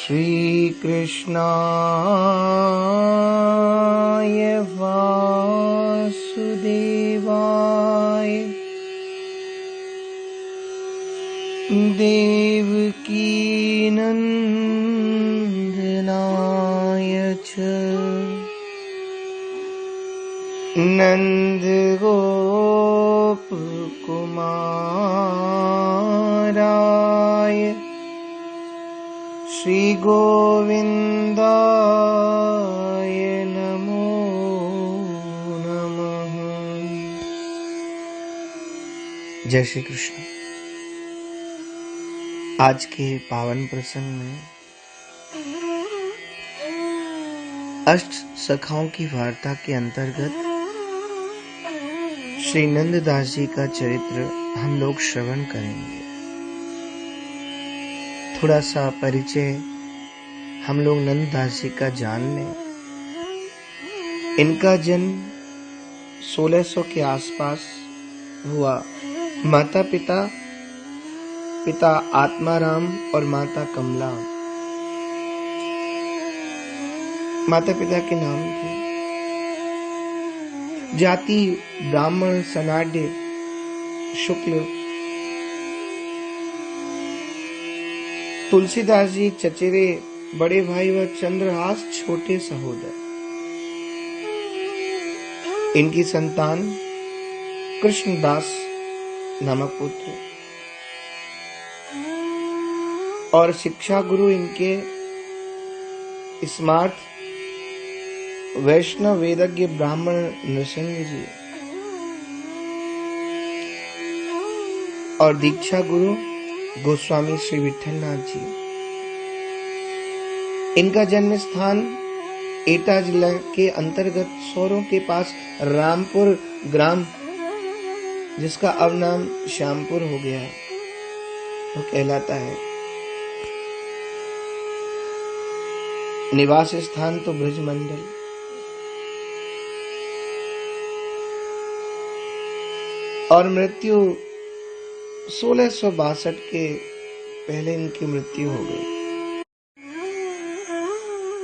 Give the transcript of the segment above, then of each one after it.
श्री कृष्णाय वासुदेवाय देवकी नंदनाय च नंदगोपकुमाराय श्री गोविंदाय नमो नमः। जय श्री कृष्ण। आज के पावन प्रसंग में अष्ट सखाओं की वार्ता के अंतर्गत श्री नंददास जी का चरित्र हम लोग श्रवण करेंगे। थोड़ा सा परिचय हम लोग नंददास जी का जान लें। इनका जन्म 1600 के आसपास हुआ। माता पिता आत्माराम और माता कमला माता पिता के नाम थे। जाति ब्राह्मण सनाड्य शुक्ल। तुलसीदास जी चचेरे बड़े भाई व चंद्रहास छोटे सहोदर। इनकी संतान कृष्णदास नामक पुत्र और शिक्षा गुरु इनके स्मार्ट वैष्णव वेदज्ञ ब्राह्मण नृसिंह जी और दीक्षा गुरु गोस्वामी श्री विठलनाथ जी। इनका जन्म स्थान एटा जिला के अंतर्गत सौरों के पास रामपुर ग्राम, जिसका अब नाम श्यामपुर हो गया, वो कहलाता है। निवास स्थान तो ब्रजमंडल। और मृत्यु 1662 के पहले इनकी मृत्यु हो गई।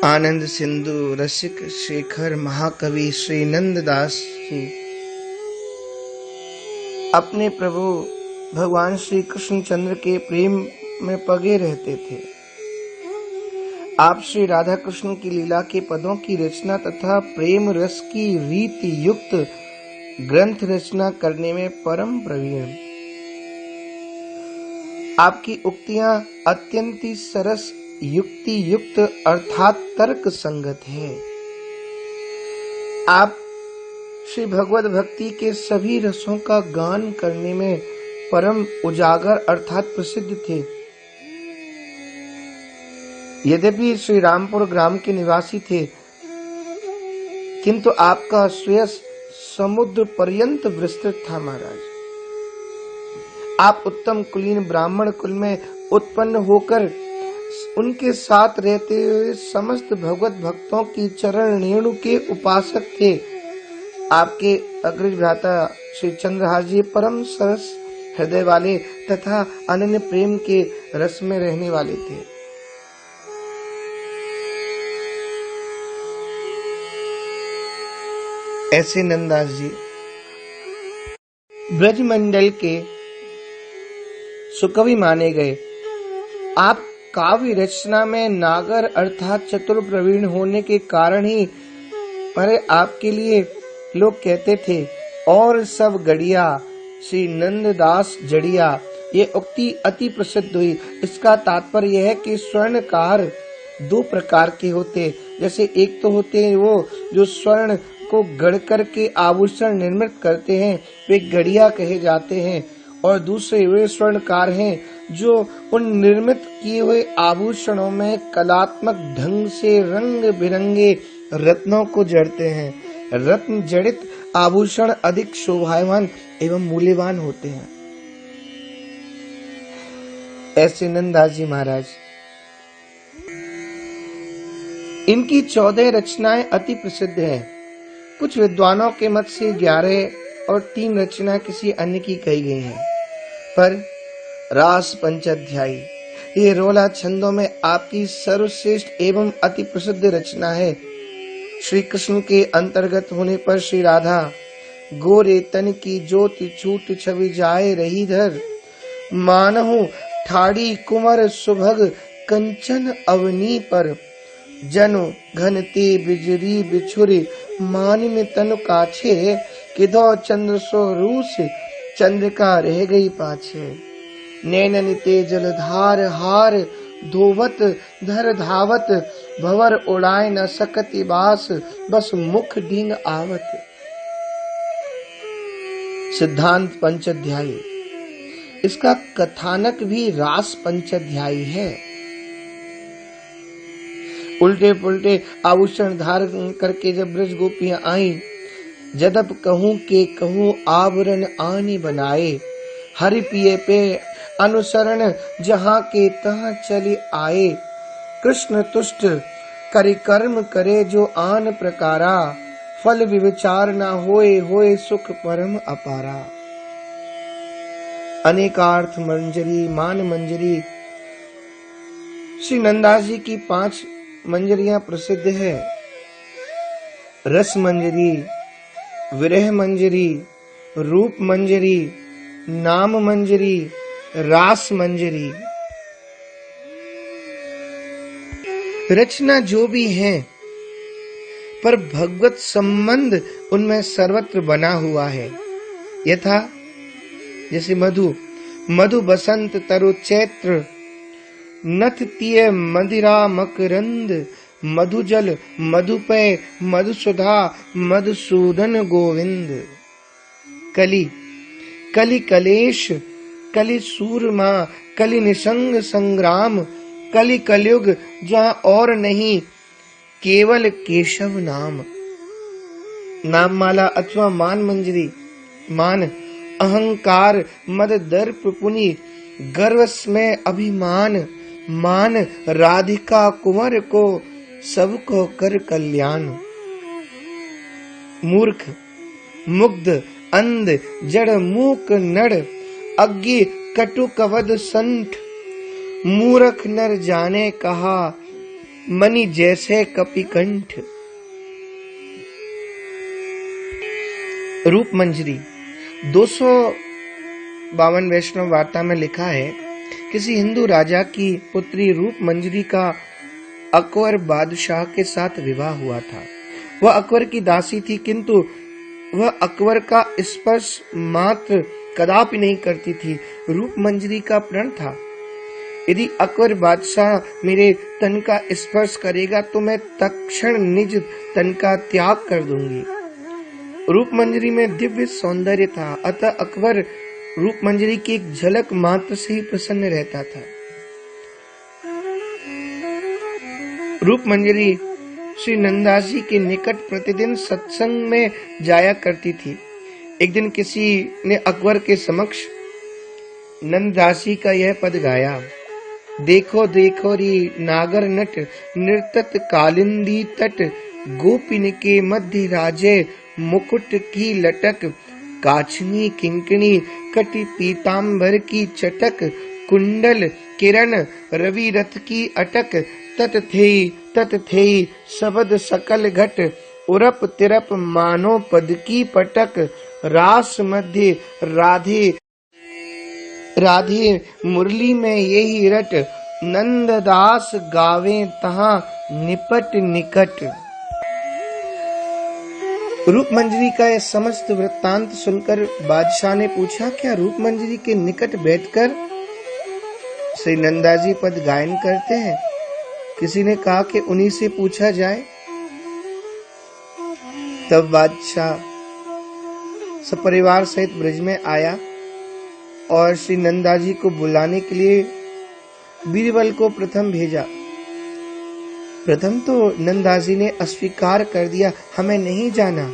आनंद सिंधु रसिक शेखर महाकवि श्री नंददास जी अपने प्रभु भगवान श्री कृष्णचंद्र के प्रेम में पगे रहते थे। आप श्री राधा कृष्ण की लीला के पदों की रचना तथा प्रेम रस की रीति युक्त ग्रंथ रचना करने में परम प्रवीण। आपकी उक्तियां अत्यंत सरस युक्ति युक्त अर्थात तर्क संगत है। आप श्री भगवत भक्ति के सभी रसों का गान करने में परम उजागर अर्थात प्रसिद्ध थे। यद्यपि श्री रामपुर ग्राम के निवासी थे, किंतु आपका श्रेयस समुद्र पर्यंत विस्तृत था। महाराज, आप उत्तम कुलीन ब्राह्मण कुल में उत्पन्न होकर उनके साथ रहते हुए समस्त भगवत भक्तों की चरण रेणु के उपासक थे। आपके अग्रज भ्राता श्री चंद्रहास जी परम सरस हृदय वाले तथा अनन्य प्रेम के रस में रहने वाले थे। ऐसे नंददास जी ब्रजमंडल के सुकवि माने गए। आप काव्य रचना में नागर अर्थात चतुर प्रवीण होने के कारण ही पर आपके लिए लोग कहते थे और सब गड़िया श्री नंददास जड़िया। ये उक्ति अति प्रसिद्ध हुई। इसका तात्पर्य यह है कि स्वर्णकार दो प्रकार के होते। जैसे एक तो होते हैं वो जो स्वर्ण को गढ़ करके आभूषण निर्मित करते हैं, वे गड़िया कहे जाते हैं। और दूसरे वे स्वर्णकार हैं जो उन निर्मित किए हुए आभूषणों में कलात्मक ढंग से रंग बिरंगे रत्नों को जड़ते हैं। रत्न जड़ित आभूषण अधिक शोभायमान एवं मूल्यवान होते हैं। ऐसे नंददास जी महाराज, इनकी 14 रचनाएं अति प्रसिद्ध हैं। कुछ विद्वानों के मत से 11 और 3 रचना किसी अन्य की कही गई हैं। पर रास पंचाध्यायी ये रोला छंदों में आपकी सर्वश्रेष्ठ एवं अति प्रसिद्ध रचना है। श्री कृष्ण के अंतर्गत होने पर श्री राधा गोरे तन की ज्योति छूट छवि जाए रही धर, मानहु ठाड़ी कुंवर सुभग कंचन अवनी पर, जनु घनते बिजरी बिछुरी मान में तनु काछे, किधो चंद्र सो रूस चंद्रिका रह गई पाछे। नैनन ते जलधार हार धोवत धर धावत, भवर उड़ाए न सकति बास बस मुख डींग आवत। सिद्धांत पंचाध्यायी। इसका कथानक भी रास पंचाध्यायी है। उल्टे पुल्टे आभूषण धारण करके जब ब्रज गोपियां आई, जदप कहूं के कहूं आवरण आनी बनाए, हरि पिए पे अनुसरण जहां के तहां चले आए। कृष्ण तुष्ट करि कर्म करे जो आन प्रकारा, फल विचार न होए होए सुख परम अपारा। अनेकार्थ मंजरी मान मंजरी। श्री नंदास जी की 5 मंजरियां प्रसिद्ध है। रस मंजरी, विरह मंजरी, रूप मंजरी, नाम मंजरी, रास मंजरी। रचना जो भी है, पर भगवत संबंध उनमें सर्वत्र बना हुआ है। यथा जैसे मधु, मधु बसंत तरु चैत्र, नथ तिय मदिरा मकरंद, मधुजल मधुपय मधुसुधा मधुसूदन गोविंद। कली, कली कलेश, कली सूरमा, कली निसंग संग्राम, कली कलयुग जहाँ और नहीं केवल केशव नाम। नाम माला अथवा मान मंजरी। मान अहंकार मद दर्प पुनि, गर्व में अभिमान, मान राधिका कुंवर को सबको कर कल्याण। मूर्ख, मुग्ध, अंध, जड़ मूक नड़, अज्ञ कटु कवद संठ, मूर्ख नर जाने कहा मणि जैसे कपिकंठ। रूप मंजरी। 252 वैष्णव वार्ता में लिखा है, किसी हिंदू राजा की पुत्री रूप मंजरी का अकबर बादशाह के साथ विवाह हुआ था। वह अकबर की दासी थी, किंतु वह अकबर का स्पर्श मात्र कदापि नहीं करती थी। रूप मंजरी का प्रण था, यदि अकबर बादशाह मेरे तन का स्पर्श करेगा तो मैं तत्क्षण निज तन का त्याग कर दूंगी। रूप मंजरी में दिव्य सौंदर्य था, अतः अकबर रूप मंजरी की एक झलक मात्र से ही प्रसन्न रहता था। रूप मंजरी श्री नंदास जी के निकट प्रतिदिन सत्संग में जाया करती थी। एक दिन किसी ने अकबर के समक्ष नंददास जी का यह पद गाया, देखो देखो री नागर नट, नृतत कालिंदी तट, गोपिन के मध्य राजे, मुकुट की लटक, काछनी किंकणी कटि पीतांबर की चटक, कुंडल किरण रवि रथ की अटक, तत थेई शबद सकल घट, उरप तिरप मानो पद की पटक, रास मध्य राधे राधे मुरली में यही रट, नंददास गावे तहां निपट निकट। रूप मंजरी का यह समस्त वृत्तांत सुनकर बादशाह ने पूछा, क्या रूप मंजरी के निकट बैठकर श्री नंदाजी पद गायन करते हैं? किसी ने कहा कि उन्हीं से पूछा जाए। तब बादशाह सपरिवार सहित ब्रज में आया और श्री नंदाजी को बुलाने के लिए बीरबल को प्रथम भेजा। प्रथम तो नंदाजी ने अस्वीकार कर दिया, हमें नहीं जाना।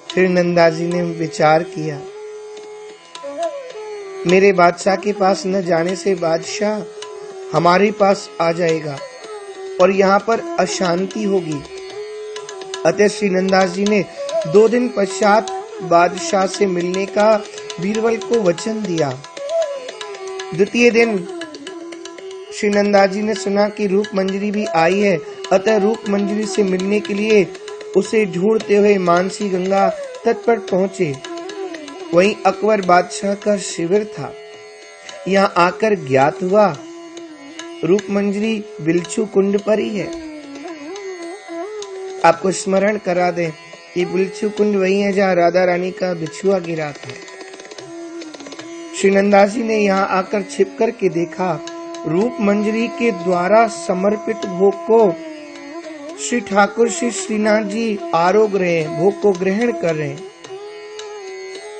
फिर नंदाजी ने विचार किया, मेरे बादशाह के पास न जाने से बादशाह हमारे पास आ जाएगा और यहाँ पर अशांति होगी। अतः श्री नंदास जी ने 2 दिन पश्चात बादशाह से मिलने का बीरबल को वचन दिया। द्वितीय दिन श्री नंदा जी ने सुना कि रूप मंजरी भी आई है, अतः रूप मंजरी से मिलने के लिए उसे ढूंढते हुए मानसी गंगा तट पर पहुंचे। वहीं अकबर बादशाह का शिविर था। यहाँ आकर ज्ञात हुआ रूप मंजरी बिलछू कुंड पर ही है। आपको स्मरण करा दें, ये बिलछू कुंड वही है जहाँ राधा रानी का बिछुआ गिरा था। श्री नंदा जी ने यहाँ आकर छिप कर के देखा, रूप मंजरी के द्वारा समर्पित भोग को श्री ठाकुर श्री श्रीनाथ जी आरोग रहे हैं, भोग को ग्रहण कर रहे हैं।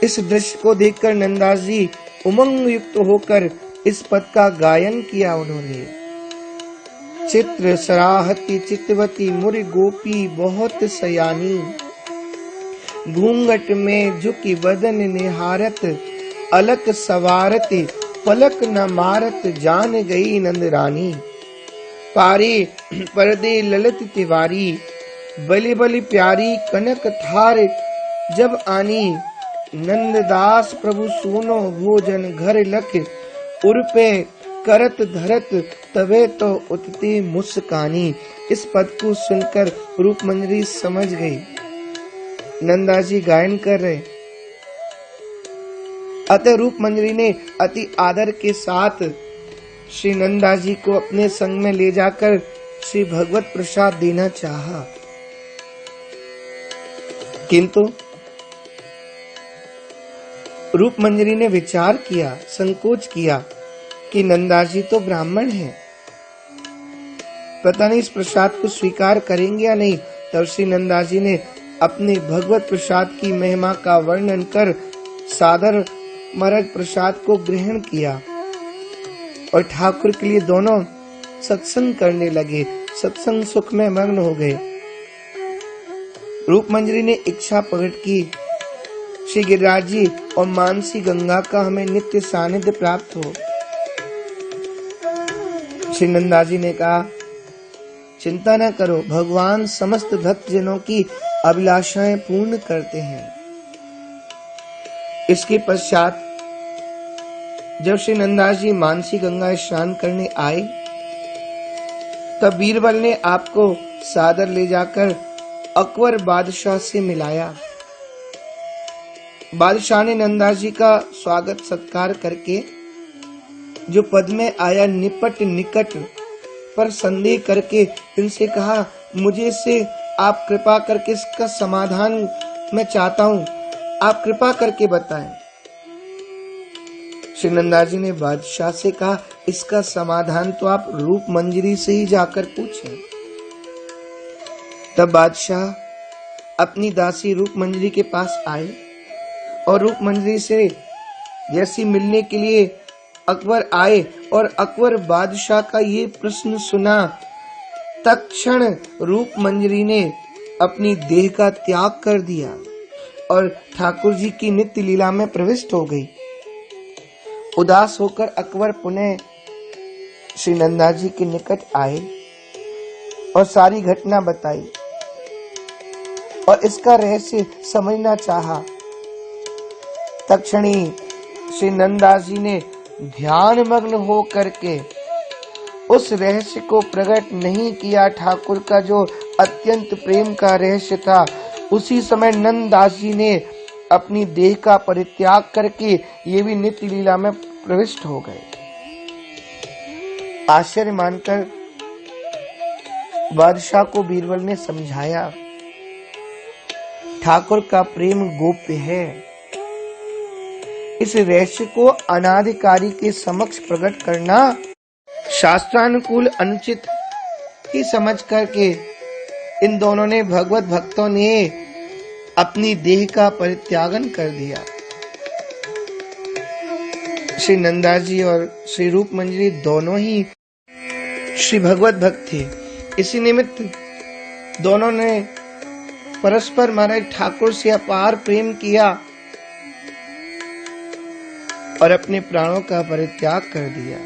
इस दृश्य को देखकर नंदा जी उमंग युक्त होकर इस पद का गायन किया उन्होंने। चित्र सराहती चितवती मुर गोपी बहुत सयानी, घूंघट में झुकी बदन निहारत, अलक सवारत पलक न मारत, जान गई नंद रानी। पारे पर्दे ललित तिवारी, बलि बलि प्यारी कनक थार जब आनी, नंददास प्रभु सुनो भोजन घर लख, उर्पे करत धरत तवे तो उठती मुस्कानी। इस पद को सुनकर रूप मंजरी समझ गई, नंदा जी गायन कर रहे। अतः रूप मंजरी ने अति आदर के साथ श्री नंदा जी को अपने संग में ले जाकर श्री भगवत प्रसाद देना चाहा, किंतु रूप मंजरी ने विचार किया, संकोच किया कि नंदा जी तो ब्राह्मण हैं, पता नहीं इस प्रसाद को स्वीकार करेंगे या नहीं। तब श्री नंदा जी ने अपने भगवत प्रसाद की महिमा का वर्णन कर सादर मरग प्रसाद को ग्रहण किया और ठाकुर के लिए दोनों सत्संग करने लगे, सत्संग सुख में मग्न हो गए। रूप मंजरी ने इच्छा प्रकट की, श्री गिरिराज जी और मानसी गंगा का हमें नित्य सानिध्य प्राप्त हो। श्री नंदा जी ने कहा, चिंता न करो, भगवान समस्त भक्तजनों की अभिलाषाएं पूर्ण करते हैं। इसके पश्चात जब श्री नंदा जी मानसी गंगा स्नान करने आए, तब बीरबल ने आपको सादर ले जाकर अकबर बादशाह से मिलाया। बादशाह ने नंदा जी का स्वागत सत्कार करके जो पद में आया निपट निकट पर संदेह करके इनसे कहा, मुझे से आप कृपा करके इसका समाधान मैं चाहता हूँ, आप कृपा करके बताएं। श्री नंदा जी ने बादशाह से कहा, इसका समाधान तो आप रूप मंजरी से ही जाकर पूछें। तब बादशाह अपनी दासी रूप मंजरी के पास आए और रूप मंजरी से जैसी मिलने के लिए अकबर आए और अकबर बादशाह का ये प्रश्न सुना, तत्क्षण रूप मंजरी ने अपनी देह का त्याग कर दिया और ठाकुर जी की नित्य लीला में प्रविष्ट हो गई। उदास होकर अकबर पुनः श्री नंदा जी के निकट आए और सारी घटना बताई और इसका रहस्य समझना चाहा। तत्क्षणी श्री नंदा जी ने ध्यान मग्न हो करके उस रहस्य को प्रकट नहीं किया, ठाकुर का जो अत्यंत प्रेम का रहस्य था। उसी समय नंददास जी ने अपनी देह का परित्याग करके ये भी नित्य लीला में प्रविष्ट हो गए। आश्चर्य मानकर बादशाह को बीरबल ने समझाया, ठाकुर का प्रेम गोप्य है, इस रहस्य को अनाधिकारी के समक्ष प्रकट करना शास्त्रानुकूल अनुचित ही समझ करके इन दोनों ने भगवत भक्तों ने अपनी देह का परित्यागन कर दिया। श्री नंदा जी और श्री रूप मंजरी दोनों ही श्री भगवत भक्त थे। इसी निमित्त दोनों ने परस्पर महाराज ठाकुर से अपार प्रेम किया और अपने प्राणों का परित्याग कर दिया।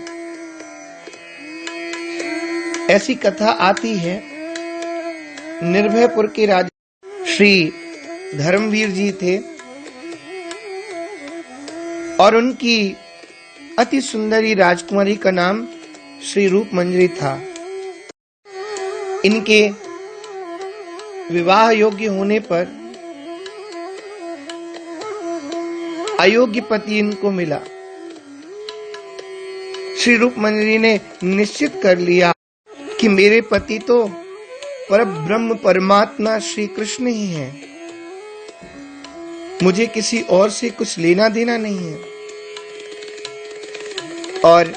ऐसी कथा आती है, निर्भयपुर के राजा श्री धर्मवीर जी थे और उनकी अति सुंदरी राजकुमारी का नाम श्री रूप मंजरी था। इनके विवाह योग्य होने पर अयोग्य पति इनको मिला। श्री रूप मंजरी ने निश्चित कर लिया कि मेरे पति तो परब्रह्म परमात्मा श्री कृष्ण ही हैं, मुझे किसी और से कुछ लेना देना नहीं है। और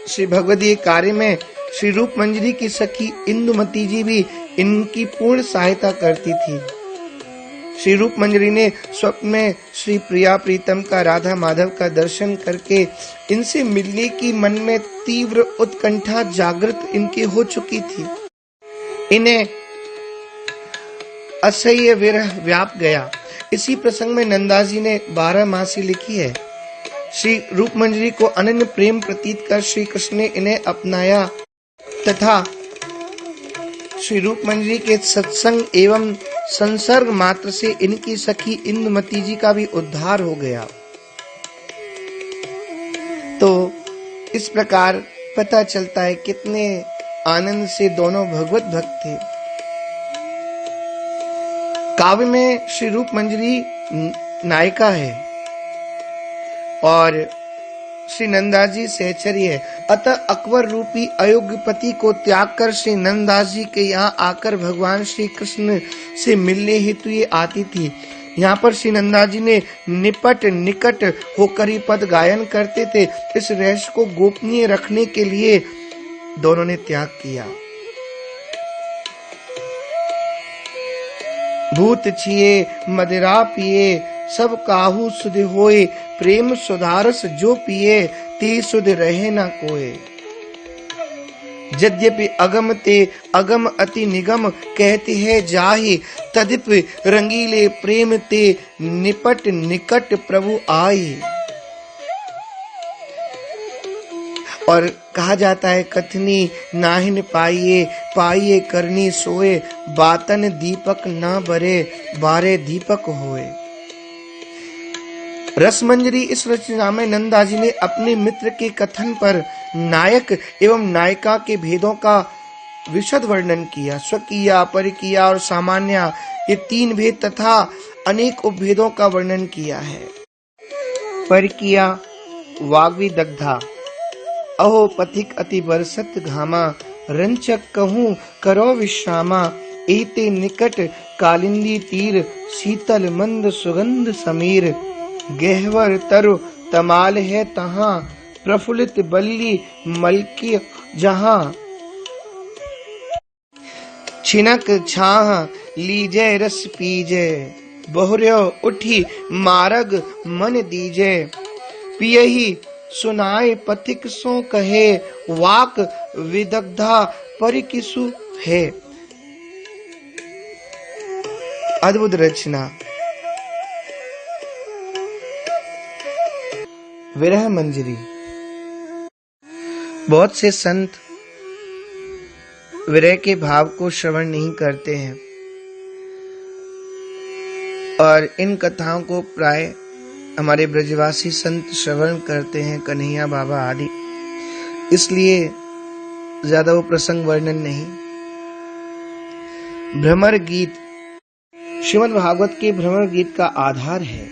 श्री भगवदीय कार्य में श्री रूप मंजरी की सखी इंदुमती जी भी इनकी पूर्ण सहायता करती थी। श्री रूप मंजरी ने स्वप्न में श्री प्रिया प्रीतम का, राधा माधव का दर्शन करके इनसे मिलने की मन में तीव्र उत्कंठा जागृत इनकी हो चुकी थी। इन्हें असह्य विरह व्याप गया। इसी प्रसंग में नंदाजी ने 12 मासी लिखी है। श्री रूप मंजरी को अनन्य प्रेम प्रतीत कर श्री कृष्ण ने इन्हें अपनाया तथा श्री रूप मंजरी के सत्संग एवं संसर्ग मात्र से इनकी सखी इंदुमती जी का भी उद्धार हो गया। तो इस प्रकार पता चलता है कितने आनंद से दोनों भगवत भक्त थे। काव्य में श्री रूप मंजरी नायिका है और श्री नंदास जी सहचर्य है। अतः अकबर रूपी अयोग्य पति को त्याग कर श्री नंदास जी के यहाँ आकर भगवान श्री कृष्ण से मिलने हेतु ये आती थी। यहाँ पर श्री नंदास जी ने निकट होकर ही पद गायन करते थे। इस रहस्य को गोपनीय रखने के लिए दोनों ने त्याग किया। भूत छिए मदिरा पिए सब काहू सुध होए, प्रेम सुधारस जो पिए ती सुध रहे न कोय। यद्यपि अगम ते अगम अति निगम कहते हैं जाहि, तदिप रंगीले प्रेम ते निपट निकट प्रभु आई। और कहा जाता है कथनी नाहिन पाइये, पाइये करनी सोए, बातन दीपक न बरे बारे दीपक होए। रसमंजरी इस रचना में नंदा जी ने अपने मित्र के कथन पर नायक एवं नायिका के भेदों का विशद वर्णन किया। स्वकीया, परकीया और सामान्य, ये 3 भेद तथा अनेक उपभेदों का वर्णन किया है। परकीया वाग्वी दग्धा, अहो पथिक अति बरसत घामा, रंचक कहूँ करो विश्रामा, एते निकट कालिंदी तीर, शीतल मंद सुगंध समीर, गहवर तरु तमाल है तहां, प्रफुल्लित बल्ली मलकी जहां, छिनक छाह लीजे रस पीजे, बहुर्यो उठी मारग मन दीजे, पियही सुनाए पथिक सो कहे, वाक विदग्धा परिकिसु है। अद्भुत रचना। विरह मंजरी। बहुत से संत विरह के भाव को श्रवण नहीं करते हैं और इन कथाओं को प्राय हमारे ब्रजवासी संत श्रवण करते हैं, कन्हैया बाबा आदि, इसलिए ज्यादा वो प्रसंग वर्णन नहीं। भ्रमर गीत श्रीमद् भागवत के भ्रमर गीत का आधार है।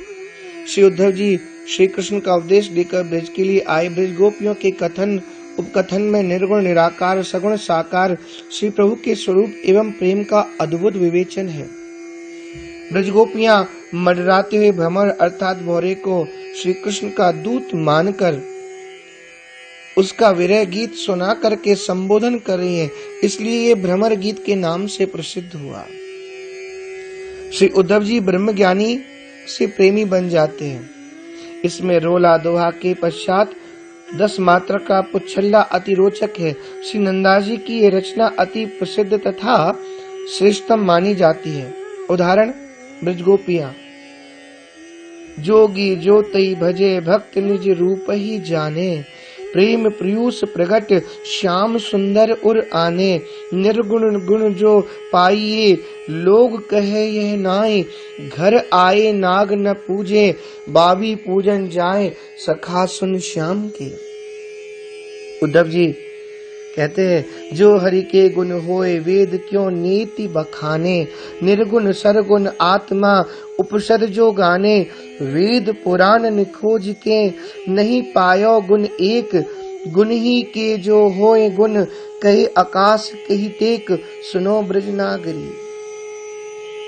श्री उद्धव जी श्री कृष्ण का उपदेश देकर ब्रज के लिए आए। ब्रज गोपियों के कथन उपकथन में निर्गुण निराकार सगुण साकार श्री प्रभु के स्वरूप एवं प्रेम का अद्भुत विवेचन है। ब्रज गोपियां मडराते हुए भ्रमर अर्थात भौरे को श्री कृष्ण का दूत मानकर उसका विरह गीत सुना करके संबोधन कर रही हैं, इसलिए ये भ्रमर गीत के नाम से प्रसिद्ध हुआ। श्री उद्धव जी ब्रह्मज्ञानी से प्रेमी बन जाते हैं। इसमें रोला दोहा के पश्चात 10 मात्रा का पुच्छल्ला अति रोचक है। श्री नंदा जी की ये रचना अति प्रसिद्ध तथा श्रेष्ठतम मानी जाती है। उदाहरण ब्रज गोपियां। जोगी जो तई भजे भक्त निज रूप ही जाने, प्रेम प्रियूष प्रगट श्याम सुंदर उर आने, निर्गुण गुण जो पाइये लोग कहे यह नाय, घर आए नाग न पूजे बाबी पूजन जाए, सखा सुन श्याम के। उद्धव जी कहते हैं, जो हरि के गुण होए वेद क्यों नीति बखाने, निर्गुण सरगुण आत्मा उपनिषद जो गाने, वेद पुराण निखोज के नहीं पायो गुण एक, गुण ही के जो होए गुण कहे आकाश कही टेक, सुनो ब्रज नागरी।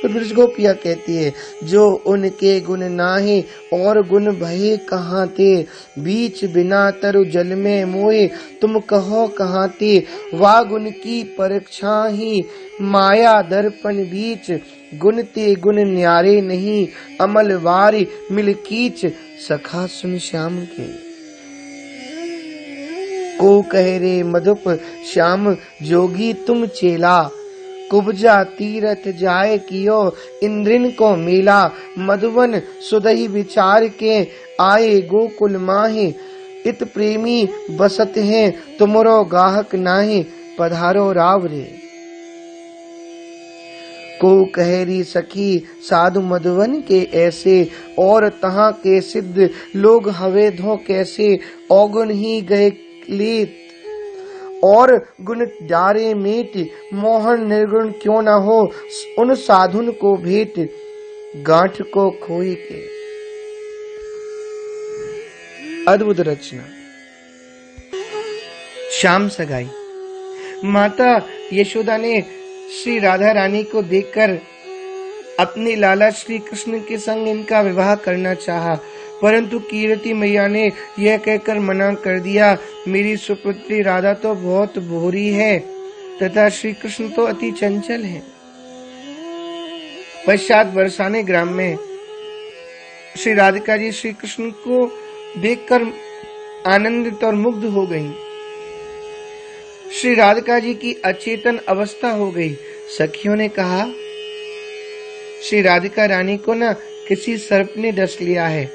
तो ब्रज गोपिया कहती है, जो उनके गुण नाहे और गुण भये कहाँ ते, बीच बिना तरु जल में मोए तुम कहो कहाँ ते, वा गुण की परीक्षा ही माया दर्पण बीच, गुण ते गुण न्यारे नहीं अमल वारी मिल कीच, सखा सुन श्याम के। को कह रे मधुप श्याम जोगी तुम चेला, कुब्जा तीरथ जाए कियो इंद्रिन को मेला, मधुवन सुदही विचार के आए गोकुल माहे, इत प्रेमी बसत हैं तुमरो गाहक नाहे, पधारो राव रे। को कहरी सखी साधु मधुवन के ऐसे, और तहाँ के सिद्ध लोग हवे धो कैसे, औगुन ही गए लेत और गुण डारे मीट, मोहन निर्गुण क्यों न हो उन साधुन को भेंट, गांठ को खोई के। अद्भुत रचना। श्याम सगाई। माता यशोदा ने श्री राधा रानी को देखकर अपने लाला श्री कृष्ण के संग इनका विवाह करना चाहा, परंतु कीर्ति मैया ने यह कहकर मना कर दिया, मेरी सुपुत्री राधा तो बहुत भोरी है तथा श्री कृष्ण तो अति चंचल है। पश्चात बरसाने ग्राम में श्री राधिका जी श्री कृष्ण को देखकर आनंदित और मुग्ध हो गईं। श्री राधिका जी की अचेतन अवस्था हो गई। सखियों ने कहा, श्री राधिका रानी को न किसी सर्प ने डस लिया है,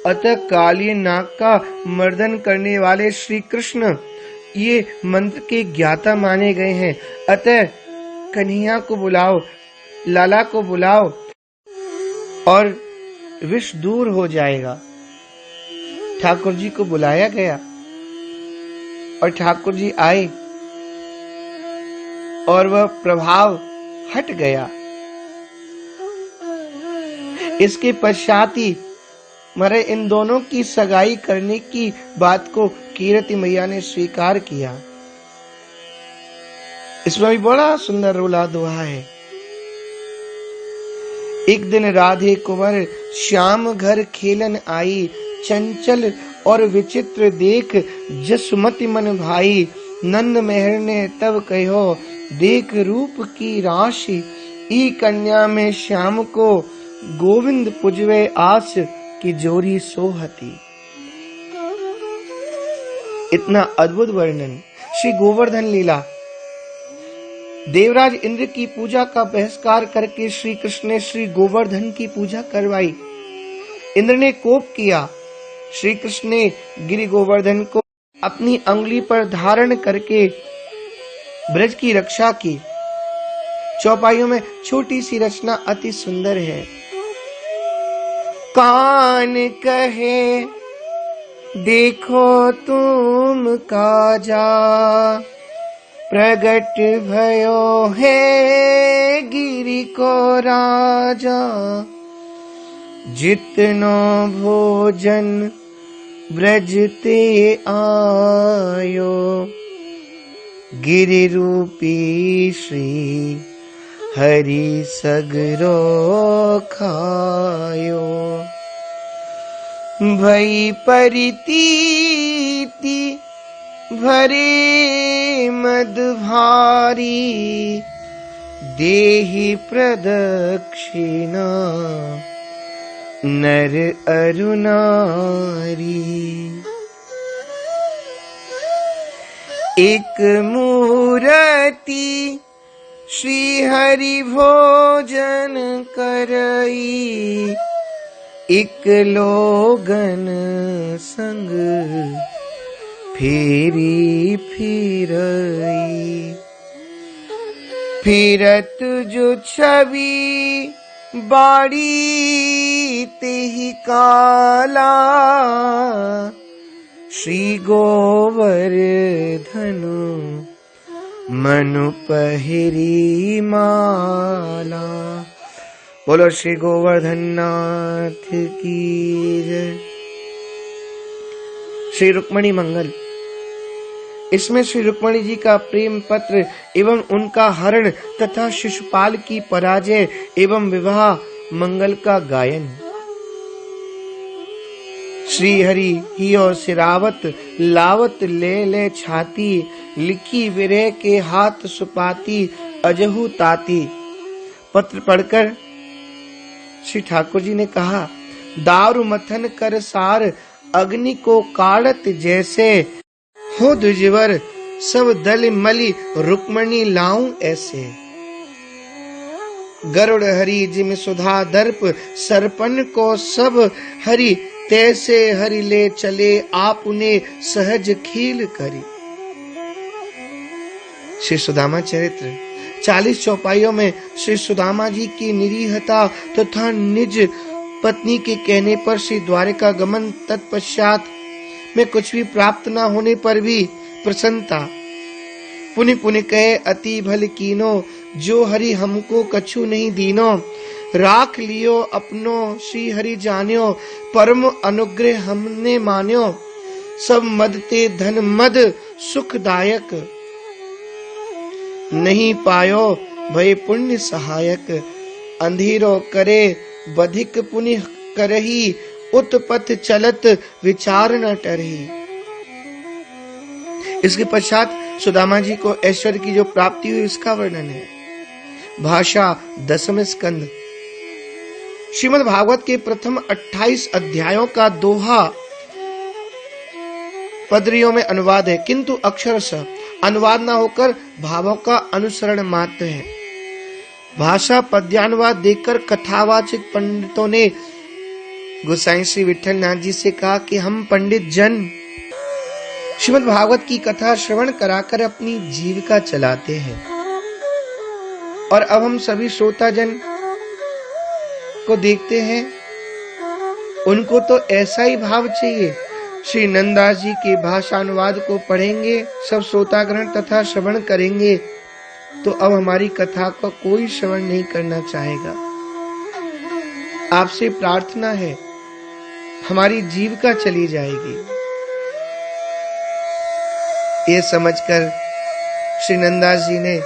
अतः काली नाग का मर्दन करने वाले श्री कृष्ण ये मंत्र के ज्ञाता माने गए हैं, अतः कन्हैया को बुलाओ, लाला को बुलाओ और विष दूर हो जाएगा। ठाकुर जी को बुलाया गया और ठाकुर जी आए और वह प्रभाव हट गया। इसके पश्चात ही मरे इन दोनों की सगाई करने की बात को कीर्ति मैया ने स्वीकार किया। इसमें भी बड़ा सुंदर रोला दोहा है। एक दिन राधे कुंवर श्याम घर खेलन आई, चंचल और विचित्र देख जसमति मन भाई, नंद मेहर ने तब कहो देख रूप की राशि, ई कन्या में श्याम को गोविंद पुजवे आस की जोरी सोहती। इतना अद्भुत वर्णन श्री गोवर्धन लीला। देवराज इंद्र की पूजा का बहिष्कार करके श्री कृष्ण ने श्री गोवर्धन की पूजा करवाई। इंद्र ने कोप किया। श्री कृष्ण ने गिरि गोवर्धन को अपनी अंगुली पर धारण करके ब्रज की रक्षा की। चौपाइयों में छोटी सी रचना अति सुंदर है। कान कहे देखो तुम काजा, प्रगट भयो है गिरि को राजा, जितनो भोजन ब्रज ते आयो, गिरि रूपी श्री हरि सगरो खायो। भई परितीति भरे मद भारी, देहि प्रदक्षिणा नर अरु नारी। एक मूरति श्री हरि भोजन करई, एक लोगन संग फेरी फिरई। फिरत जो छवि बाड़ी तेहि काला, श्री गोवर्धनु मनु पहिरी माला। बोलो श्री गोवर्धन नाथ की जय। श्री रुक्मणी मंगल। इसमें श्री रुक्मणी जी का प्रेम पत्र एवं उनका हरण तथा शिशुपाल की पराजय एवं विवाह मंगल का गायन। श्री हरि हियो सिरावत लावत ले छाती, लिखी विरह के हाथ सुपाती अजहू ताती। पत्र पढ़कर श्री ठाकुर जी ने कहा, दारु मथन कर सार अग्नि को काढ़त जैसे, हो दुजवर सब दल मलि रुक्मणी लाऊं ऐसे। गरुड़ हरि जिम सुधा दर्प सरपन को सब हरि, तैसे हरि ले चले आप उन्हें सहज खील करी। श्री सुदामा चरित्र 40 चौपाइयों में श्री सुदामा जी की निरीहता तथा निज पत्नी के कहने पर श्री द्वारिका गमन, तत्पश्चात में कुछ भी प्राप्त न होने पर भी प्रसन्नता। पुनि पुनि कहे अति भल कीनो, जो हरि हमको कछु नहीं दीनो। राख लियो अपनो श्री हरि जान्यो, परम अनुग्रह हमने मान्यो। सब मद ते धन मद सुखदायक, नहीं पायो भय पुण्य सहायक। अंधेरो करे बधिक पुण्य करही, उत्पथ चलत विचार न टरही। इसके पश्चात सुदामा जी को ऐश्वर्य की जो प्राप्ति हुई इसका वर्णन है। भाषा 10वें स्कंद। श्रीमद् भागवत के प्रथम 28 अध्यायों का दोहा पदरियों में अनुवाद है, किंतु अक्षरशः अनुवाद न होकर भावों का अनुसरण मात्र है। भाषा पद्यानुवाद देखकर कथावाचक पंडितों ने गोसाई श्री विठल नाथ जी से कहा कि हम पंडित जन श्रीमद् भागवत की कथा श्रवण कराकर अपनी जीविका चलाते हैं, और अब हम सभी श्रोता जन को देखते हैं, उनको तो ऐसा ही भाव चाहिए। श्री नंदास जी के भाषानुवाद को पढ़ेंगे, सब श्रोतागण तथा श्रवण करेंगे, तो अब हमारी कथा का कोई श्रवण नहीं करना चाहेगा। आपसे प्रार्थना है, हमारी जीविका चली जाएगी। ये समझकर श्री नंदास जी ने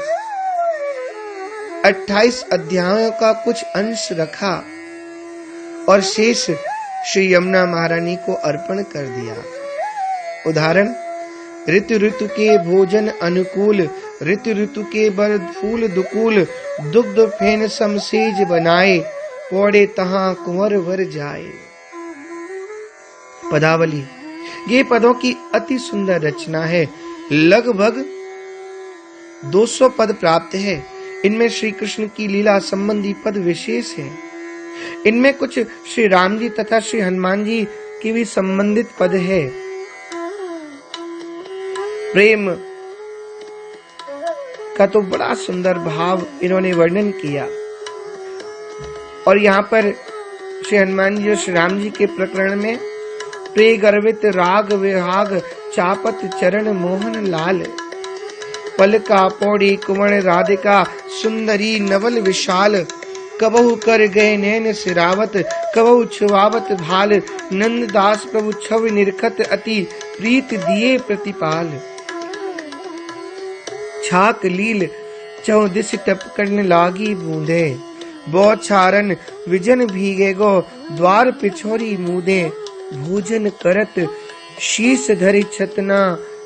28 अध्यायों का कुछ अंश रखा और शेष श्री यमुना महारानी को अर्पण कर दिया। उदाहरण, ऋतु ऋतु के भोजन अनुकूल, ऋतु ऋतु के बर फूल दुकूल, दुग्ध फेन समसेज बनाए, पौड़े तहां कुंवर वर जाए। पदावली। ये पदों की अति सुंदर रचना है। लगभग 200 पद प्राप्त है। इनमें श्री कृष्ण की लीला संबंधी पद विशेष है। इनमें कुछ श्री राम जी तथा श्री हनुमान जी की भी संबंधित पद है। प्रेम का तो बड़ा सुंदर भाव इन्होंने वर्णन किया। और यहाँ पर श्री हनुमान जी और श्री राम जी के प्रकरण में प्रे गर्वित राग विहाग चापत चरण मोहन लाल, पलका पौड़ी कुंवर राधिका सुंदरी नवल विशाल, कबहु कर गए नैन सिरावत कबहु छुआवत भाल, नंद दास प्रभु छवि निरखत अति प्रीत दिए प्रतिपाल। छाक लील चौदिस टपकन लागी बूंदे, बौछारन विजन भीगे गो द्वार पिछोरी मूदे, भोजन करत शीश धरि छतना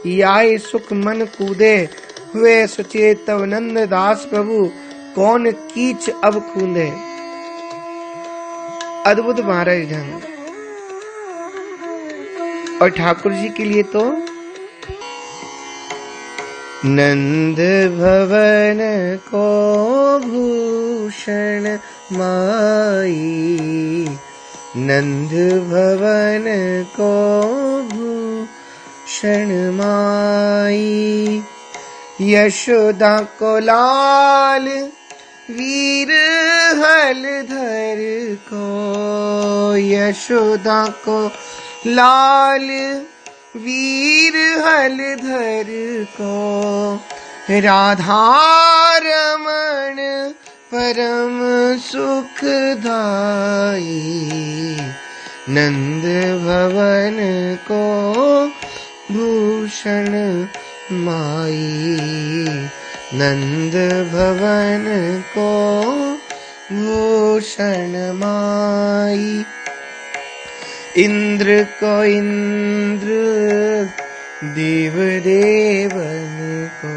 याय सुख मन कूदे, हुए सुचेत तव नंद दास प्रभु कौन कीच अब खूंदे। अद्भुत महाराज ढंग। और ठाकुर जी के लिए तो नंद भवन को भूषण माई, नंद भवन को भूषण माई, यशोदा को लाल वीर हलधर को, यशोदा को लाल वीर हलधर को राधा रमण परम सुखदाई। नंद भवन को भूषण माई, नंद भवन को भूषण माई। इंद्र को इंद्र देव देवन को,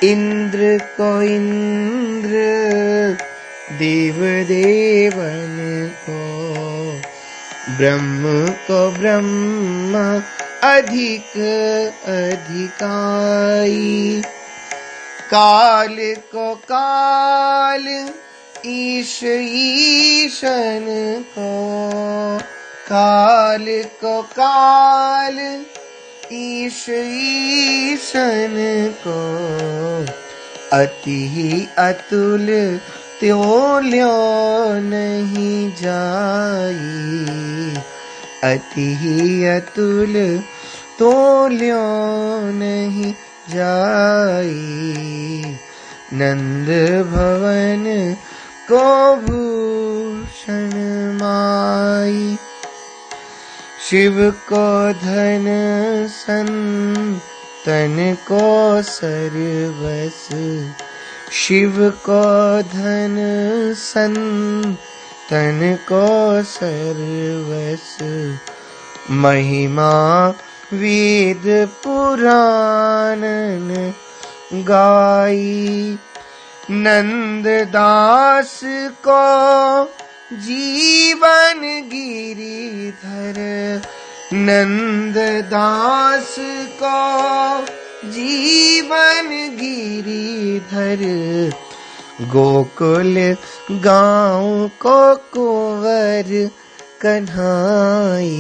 इंद्र को इंद्र देव देवन को। ब्रह्म को ब्रह्म अधिक अधिकाई। काल को काल ईश ईशन को, काल को काल ईश ईशन को। अति ही अतुल त्यों ल्यो नहीं जाई, अति ही अतुल तो ल्यो नहीं जाई। नंद भवन को भूषण माई। शिव को धन संतन को सर्वस, शिव को धन संतन को सर्वस। महिमा वेद पुराणन गाई। नंद दास को जीवन गिरिधर, नंद दास को जीवन गिरिधर। गोकुल गाँव को कुंवर कन्हाई,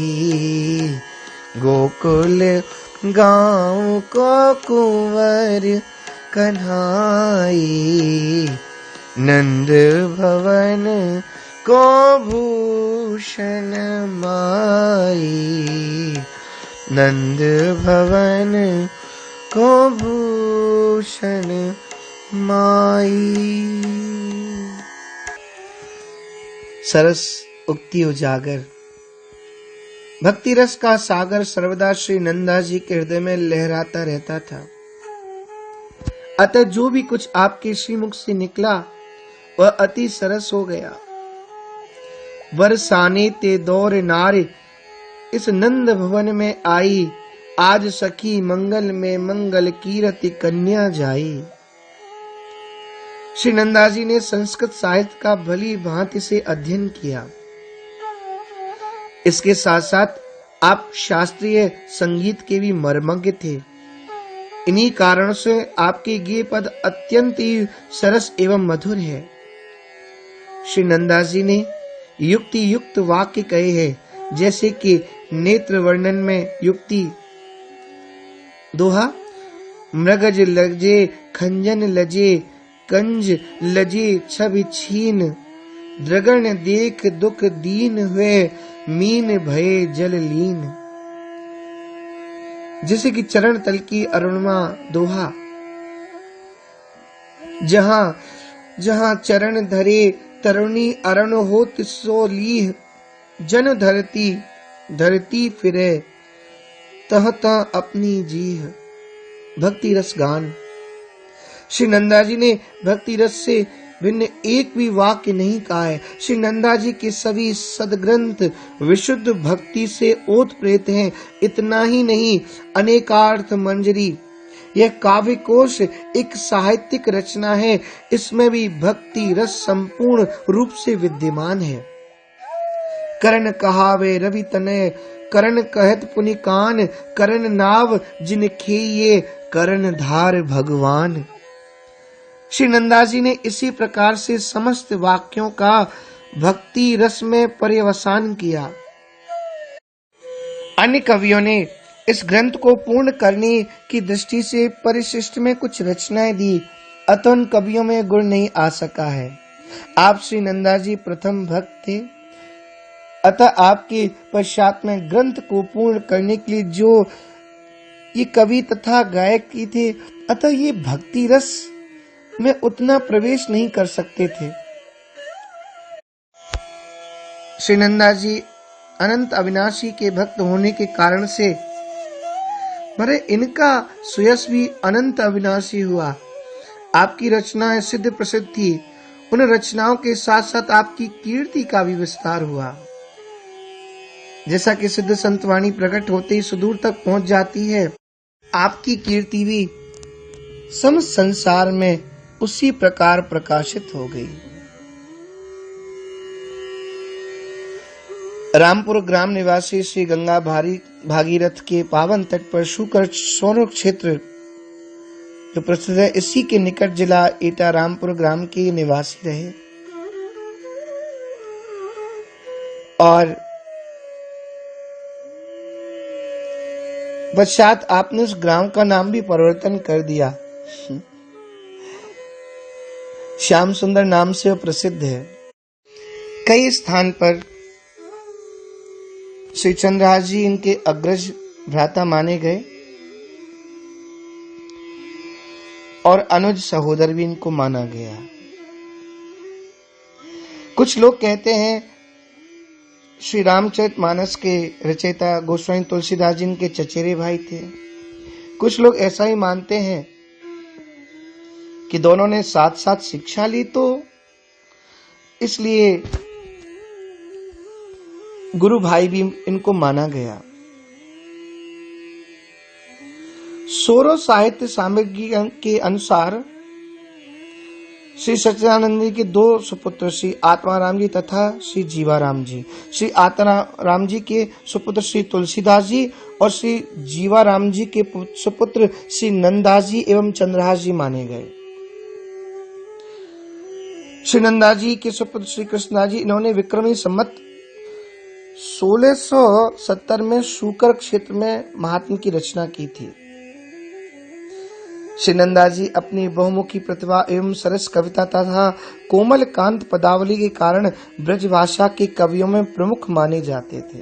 गोकुल गाँव को कुंवर कन्हाई। नंद भवन को भूषण माई, नंद भवन को भूषण माई। सरस उक्ति उजागर। भक्ति रस का सागर सर्वदा श्री नंदा जी के हृदय में लहराता रहता था। अतः जो भी कुछ आपके श्रीमुख से निकला वह अति सरस हो गया। बरसाने ते दौर नारे इस नंद भवन में आई, आज सखी मंगल में मंगल कीरति कन्या जाई। श्री नंदा जी ने संस्कृत साहित्य का भली भांति से अध्ययन किया। इसके साथ साथ आप शास्त्रीय संगीत के भी मर्मज्ञ थे। इन्हीं कारणों से आपके ये पद अत्यंत ही सरस एवं मधुर है। श्री नंदा जी ने युक्ति युक्त वाक्य कहे हैं, जैसे कि नेत्र वर्णन में युक्ति। दोहा, मृगज लजे खंजन लजे, कंज लजे छवि छीन। द्रगण देख दुख दीन हुए, मीन भये जल लीन। जैसे कि चरण तल की अरुणिमा। दोहा, जहां जहां चरण धरे तरुणी अरण होत सो लीह। जन धरती धरती फिरे, तह तह अपनी जीह। भक्ति रस गान। श्री नंदा जी ने भक्ति रस से भिन्न एक भी वाक्य नहीं कहा है। श्री नंदा जी के सभी सदग्रंथ विशुद्ध भक्ति से ओतप्रेत हैं। इतना ही नहीं, अनेकार्थ मंजरी यह काव्य कोश एक साहित्यिक रचना है। इसमें भी भक्ति रस संपूर्ण रूप से विद्यमान है। करण कहावे रवि तनय, करण कहत पुनि कान। करण नाव जिन खेये, करण धार भगवान। श्री नंदा जी ने इसी प्रकार से समस्त वाक्यों का भक्ति रस में पर्यवसान किया। अन्य कवियों ने इस ग्रंथ को पूर्ण करने की दृष्टि से परिशिष्ट में कुछ रचनाएं दी, अतः उन कवियों में गुण नहीं आ सका है। आप श्री नंदा जी प्रथम भक्त थे। अतः आपके पश्चात में ग्रंथ को पूर्ण करने के लिए जो ये कवि तथा गायक की थे, अतः ये भक्ति रस में उतना प्रवेश नहीं कर सकते थे। श्री नंदा जी अनंत अविनाशी के भक्त होने के कारण से मरे इनका सुयश भी अनंत अविनाशी हुआ। आपकी रचनाएं सिद्ध प्रसिद्ध थी। उन रचनाओं के साथ साथ आपकी कीर्ति का भी विस्तार हुआ। जैसा कि सिद्ध संतवाणी प्रकट होते ही सुदूर तक पहुंच जाती है, आपकी कीर्ति भी सम संसार में उसी प्रकार प्रकाशित हो गई। रामपुर ग्राम निवासी श्री गंगा भागीरथ के पावन तट पर शुकर सोनो क्षेत्र जो प्रसिद्ध है, इसी के निकट जिला एटा रामपुर ग्राम के निवासी रहे और पश्चात आपने उस ग्राम का नाम भी परिवर्तन कर दिया। श्याम सुंदर नाम से वो प्रसिद्ध है। कई स्थान पर श्री चंद्रहास जी इनके अग्रज भ्राता माने गए और अनुज सहोदर भी इनको माना गया। कुछ लोग कहते हैं श्री रामचरितमानस के रचयिता गोस्वामी तुलसीदास जी इनके चचेरे भाई थे। कुछ लोग ऐसा ही मानते हैं कि दोनों ने साथ साथ शिक्षा ली, तो इसलिए गुरु भाई भी इनको माना गया। सोरो साहित्य सामग्री के अनुसार श्री सच्चिदानंद जी के दो सुपुत्र श्री आत्माराम जी तथा श्री जीवाराम जी, श्री आत्माराम जी के सुपुत्र श्री तुलसीदास जी और श्री जीवाराम जी के सुपुत्र श्री नंदास जी एवं चंद्रहास जी माने गए। श्री नंदा जी के सुपुत्र श्री कृष्णदास जी, इन्होंने विक्रमी संमत 1670 में शुकर क्षेत्र में महात्म की रचना की थी। श्री नंदा जी अपनी बहुमुखी प्रतिभा एवं सरस कविता तथा कोमल कांत पदावली के कारण ब्रजभाषा के कवियों में प्रमुख माने जाते थे।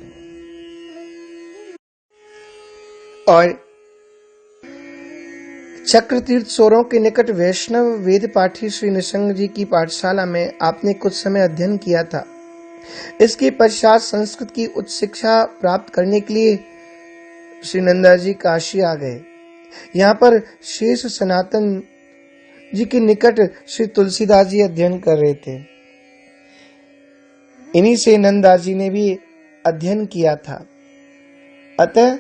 और चक्रतीर्थ सोरों के निकट वैष्णव वेद पाठी श्री निसंग जी की पाठशाला में आपने कुछ समय अध्ययन किया था। इसके पश्चात संस्कृत की उच्च शिक्षा प्राप्त करने के लिए श्री नंदा जी काशी आ गए। यहाँ पर शेष सनातन जी के निकट श्री तुलसीदास जी अध्ययन कर रहे थे। इन्हीं से नंदा जी ने भी अध्ययन किया था। अतः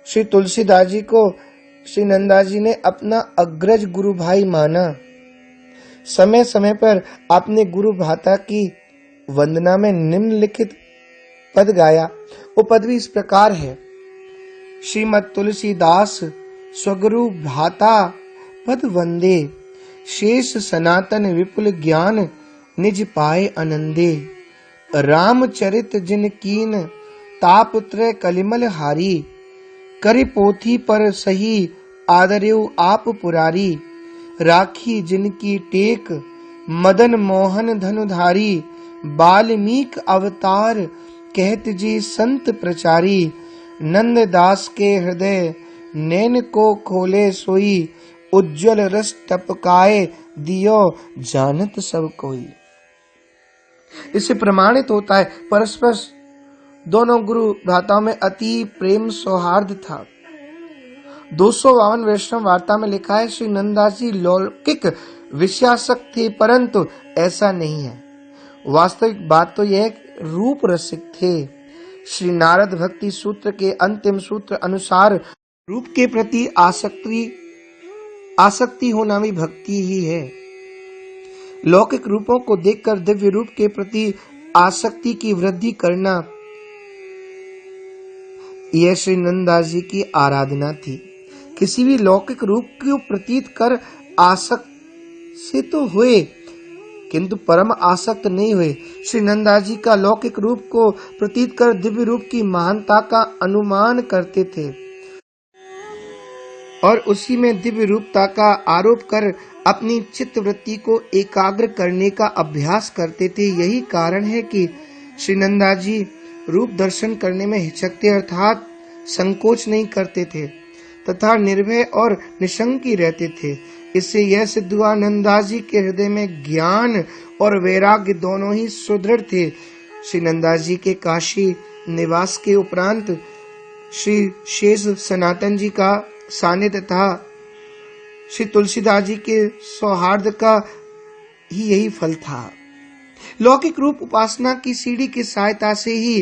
श्री तुलसीदास जी को श्री नंदा जी ने अपना अग्रज गुरु भाई माना। समय समय पर आपने गुरु भ्राता की वंदना में निम्नलिखित पद गाया। वो पद भी इस प्रकार है: श्रीमद तुलसीदास स्वगुरु भाता पद वंदे, शेष सनातन विपुल ज्ञान निज पाए आनंदे। रामचरित जिन कीन तापत्र कलिमल हारी, करि पोथी पर सही आदर्यो आप पुरारी। राखी जिनकी टेक मदन मोहन धनुधारी, वाल्मीकि अवतार कहत जी संत प्रचारी। नंद दास के हृदय नैन को खोले सोई, उज्जवल रस टपकाए दियो जानत सब कोई। इससे प्रमाणित होता है परस्पर दोनों गुरु भ्राताओं में अति प्रेम सौहार्द था। 252 वैष्णव वार्ता में लिखा है श्री नंदास जी लौकिक विषयासक्त थे, परंतु ऐसा नहीं है। वास्तविक बात तो यह रूप रसिक थे। श्री नारद भक्ति सूत्र के अंतिम सूत्र अनुसार रूप के प्रति आसक्ति होना भी भक्ति ही है। लौकिक रूपों को देखकर दिव्य रूप के प्रति आसक्ति की वृद्धि करना, यह श्री नंदास जी की आराधना थी। किसी भी लौकिक रूप को प्रतीत कर आसक्त से तो हुए, किंतु परम आसक्त नहीं हुए। श्री नंदास जी का लौकिक रूप को प्रतीत कर दिव्य रूप की महानता का अनुमान करते थे और उसी में दिव्य रूपता का आरोप कर अपनी चित्त वृत्ति को एकाग्र करने का अभ्यास करते थे। यही कारण है कि श्री नंदा जी रूप दर्शन करने में हिचकते अर्थात संकोच नहीं करते थे तथा निर्भय और निशंकी रहते थे। इससे यह सिद्ध हुआ नंदा जी के हृदय में ज्ञान और वैराग्य दोनों ही सुदृढ़ थे। श्री नंदा जी के काशी निवास के उपरांत श्री शेष सनातन जी का सानिध्य तथा श्री तुलसीदास जी के सौहार्द का ही यही फल था। लौकिक रूप उपासना की सीढ़ी की सहायता से ही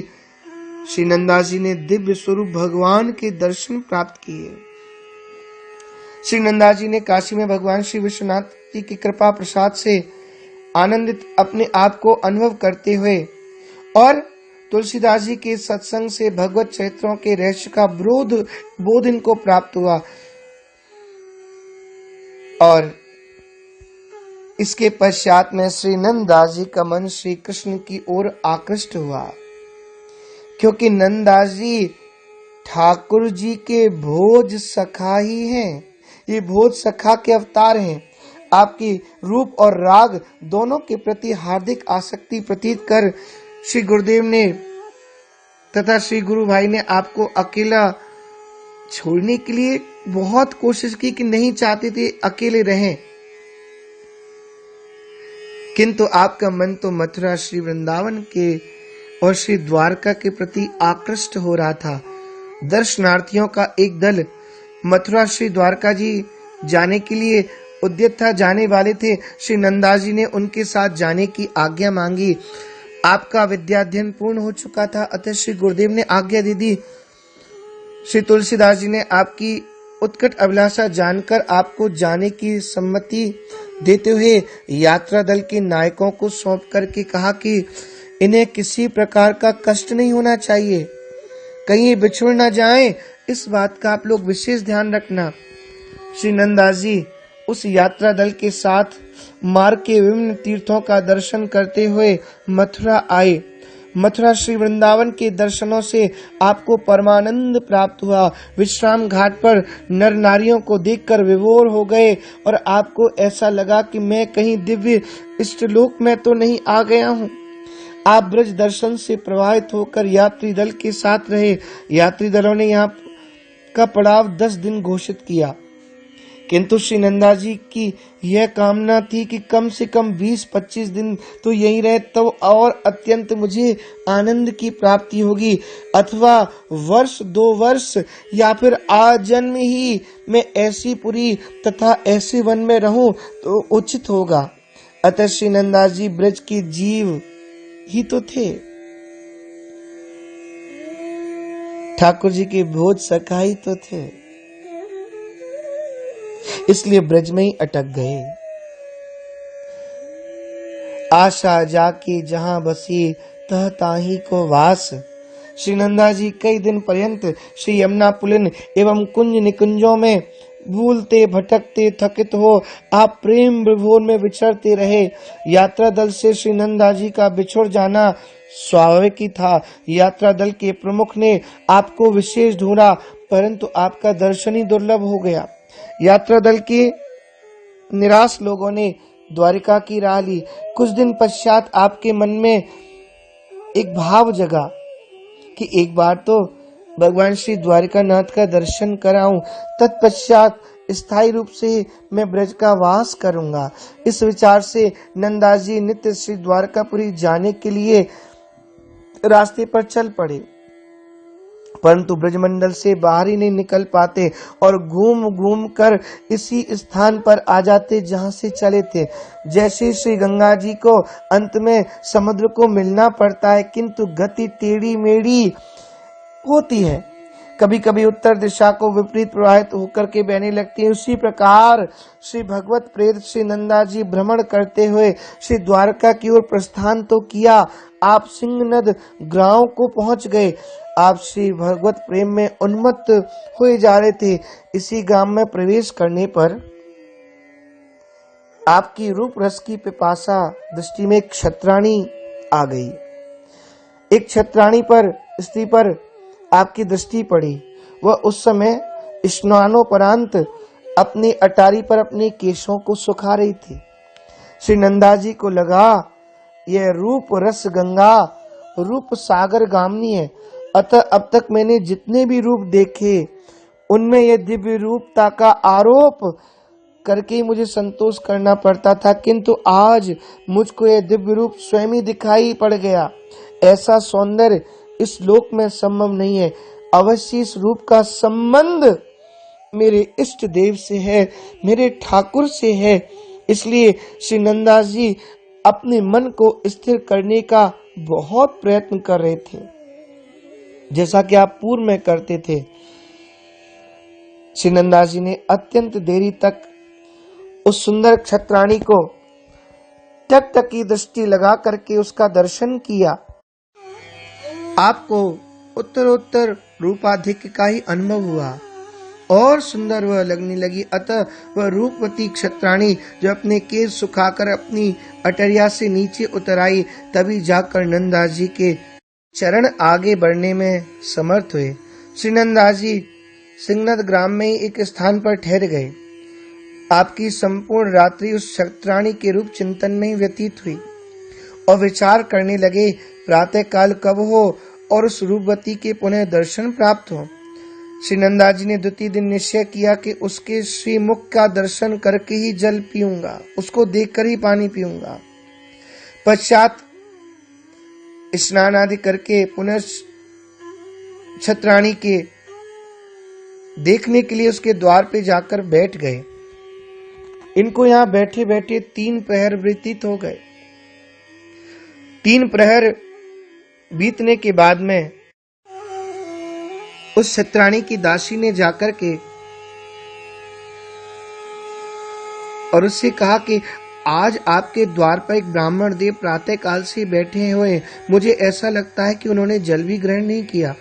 श्री नंदा जी ने दिव्य स्वरूप भगवान के दर्शन प्राप्त किए। श्री नंदा जी ने काशी में भगवान श्री विश्वनाथ जी की कृपा प्रसाद से आनंदित अपने आप को अनुभव करते हुए और तुलसीदास जी के सत्संग से भगवत चरित्रों के रहस्य का बोध इनको प्राप्त हुआ और इसके पश्चात में श्री नंददास जी का मन श्री कृष्ण की ओर आकृष्ट हुआ, क्योंकि नंददास जी ठाकुर जी के भोज सखा ही हैं। ये भोज सखा के अवतार हैं। आपकी रूप और राग दोनों के प्रति हार्दिक आसक्ति प्रतीत कर श्री गुरुदेव ने तथा श्री गुरु भाई ने आपको अकेला छोड़ने के लिए बहुत कोशिश की कि नहीं चाहते थे अकेले रहें, किंतु आपका मन तो मथुरा श्री वृंदावन के और श्री द्वारका के प्रति आकृष्ट हो रहा था। दर्शनार्थियों का एक दल मथुरा श्री द्वारका जी जाने के लिए उद्यत था, जाने वाले थे। श्री नंददास जी ने उनके साथ जाने की आज्ञा मांगी। आपका विद्याध्ययन पूर्ण हो चुका था, अतः श्री गुरुदेव ने आज्ञा दे दी। श्री तुलसीदास जी ने आपकी उत्कट अभिलाषा जानकर आपको जाने की सम्मति देते हुए यात्रा दल के नायकों को सौंप करके कहा कि इन्हें किसी प्रकार का कष्ट नहीं होना चाहिए, कहीं बिछुड़ न जाएं, इस बात का आप लोग विशेष ध्यान रखना। श्री नंददास जी उस यात्रा दल के साथ मार्ग के विभिन्न तीर्थों का दर्शन करते हुए मथुरा आए। मथुरा श्री वृंदावन के दर्शनों से आपको परमानंद प्राप्त हुआ। विश्राम घाट पर नर नारियों को देखकर विभोर हो गए और आपको ऐसा लगा कि मैं कहीं दिव्य इष्टलोक में तो नहीं आ गया हूँ। आप ब्रज दर्शन से प्रभावित होकर यात्री दल के साथ रहे। यात्री दलों ने यहाँ का पड़ाव 10 दिन घोषित किया, किंतु श्री नंदा जी की यह कामना थी कि कम से कम 20-25 दिन तो यहीं रहे, तो और अत्यंत मुझे आनंद की प्राप्ति होगी, अथवा वर्ष 2 वर्ष या फिर आजन्म ही मैं ऐसी पुरी तथा ऐसे वन में रहूं तो उचित होगा। अतः श्री नंददास जी ब्रज के जीव ही तो थे, ठाकुर जी के भोज सखा ही तो थे, इसलिए ब्रज में ही अटक गए। आशा जाके जहां बसी तह ताही को वास। श्री नंदा जी कई दिन पर्यंत श्री यमुना पुलिन एवं कुंज निकुंजों में भूलते भटकते थकित हो आप प्रेम विभोर में विचरते रहे। यात्रा दल से श्री नंदा जी का बिछुड़ जाना स्वाभाविक ही था। यात्रा दल के प्रमुख ने आपको विशेष ढूंढा, परंतु आपका दर्शन ही दुर्लभ हो गया। यात्रा दल के निराश लोगों ने द्वारिका की राह ली। कुछ दिन पश्चात आपके मन में एक भाव जगा कि एक बार तो भगवान श्री द्वारिकानाथ का दर्शन कराऊं, तत्पश्चात स्थायी रूप से मैं ब्रज का वास करूंगा। इस विचार से नंददास जी नित्य श्री द्वारकापुरी जाने के लिए रास्ते पर चल पड़े, परंतु ब्रजमंडल से बाहर ही नहीं निकल पाते और घूम घूम कर इसी स्थान पर आ जाते जहां से चले थे। जैसे श्री गंगा जी को अंत में समुद्र को मिलना पड़ता है, किंतु गति टेढ़ी मेढ़ी होती है, कभी कभी उत्तर दिशा को विपरीत प्रवाहित होकर के बहने लगती है। उसी प्रकार श्री भगवत प्रेरित श्री नंदा जी भ्रमण करते हुए श्री द्वारका की ओर प्रस्थान तो किया। आप सिंहनद गांव को पहुंच गए। आप श्री भगवत प्रेम में उन्मत्त हुए जा रहे थे। इसी गांव में प्रवेश करने पर आपकी रूप रस की पिपासा दृष्टि में एक छत्राणी आ गई। एक छत्राणी पर स्त्री पर आपकी दृष्टि पड़ी। वह उस समय स्नानोपरांत अपनी अटारी पर अपने केशों को सुखा रही थी। श्री नंदा जी को लगा यह रूप रस गंगा रूप सागर गामिनी है। अतः अब तक मैंने जितने भी रूप देखे उनमें यह दिव्य रूपता का आरोप करके ही मुझे संतोष करना पड़ता था, किंतु आज मुझको यह दिव्य रूप स्वयं ही दिखाई पड़ गया। ऐसा सौंदर्य इस लोक में संभव नहीं है। अवश्य इस रूप का संबंध मेरे इष्ट देव से है, मेरे ठाकुर से है। इसलिए श्री नंददास जी अपने मन को स्थिर करने का बहुत प्रयत्न कर रहे थे, जैसा कि आप पूर्व में करते थे। श्री नंददास जी ने अत्यंत देरी तक उस सुंदर क्षत्राणी को टक की दृष्टि लगा करके उसका दर्शन किया। आपको उत्तरोत्तर रूपाधिक का ही अनुभव हुआ और सुंदर वह लगने लगी। अतः वह रूपवती क्षत्राणी जो अपने केस सुखाकर अपनी अटरिया से नीचे उतर आई, तभी जाकर नंददास जी के चरण आगे बढ़ने में समर्थ हुए। श्री नंददास जी सिंगनद ग्राम में ही एक स्थान पर ठहर गए। आपकी संपूर्ण रात्रि उस क्षत्राणी के रूप चिंतन में ही व्यतीत हुई और विचार करने लगे प्रातः काल कब हो और उस रूपवती के पुनः दर्शन प्राप्त हो। श्री नंददास जी ने द्वितीय दिन निश्चय किया कि उसके श्रीमुख का दर्शन करके ही जल पीऊंगा, उसको देखकर ही पानी पीऊंगा। पश्चात स्नान आदि करके पुनः क्षत्राणी के देखने के लिए उसके द्वार पे जाकर बैठ गए। इनको यहाँ बैठे बैठे 3 प्रहर व्यतीत हो गए। 3 प्रहर बीतने के बाद में उस क्षत्राणी की दासी ने जाकर के और उससे कहा कि आज आपके द्वार पर एक ब्राह्मण देव प्रातः काल से बैठे हुए, मुझे ऐसा लगता है कि उन्होंने जल भी ग्रहण नहीं किया।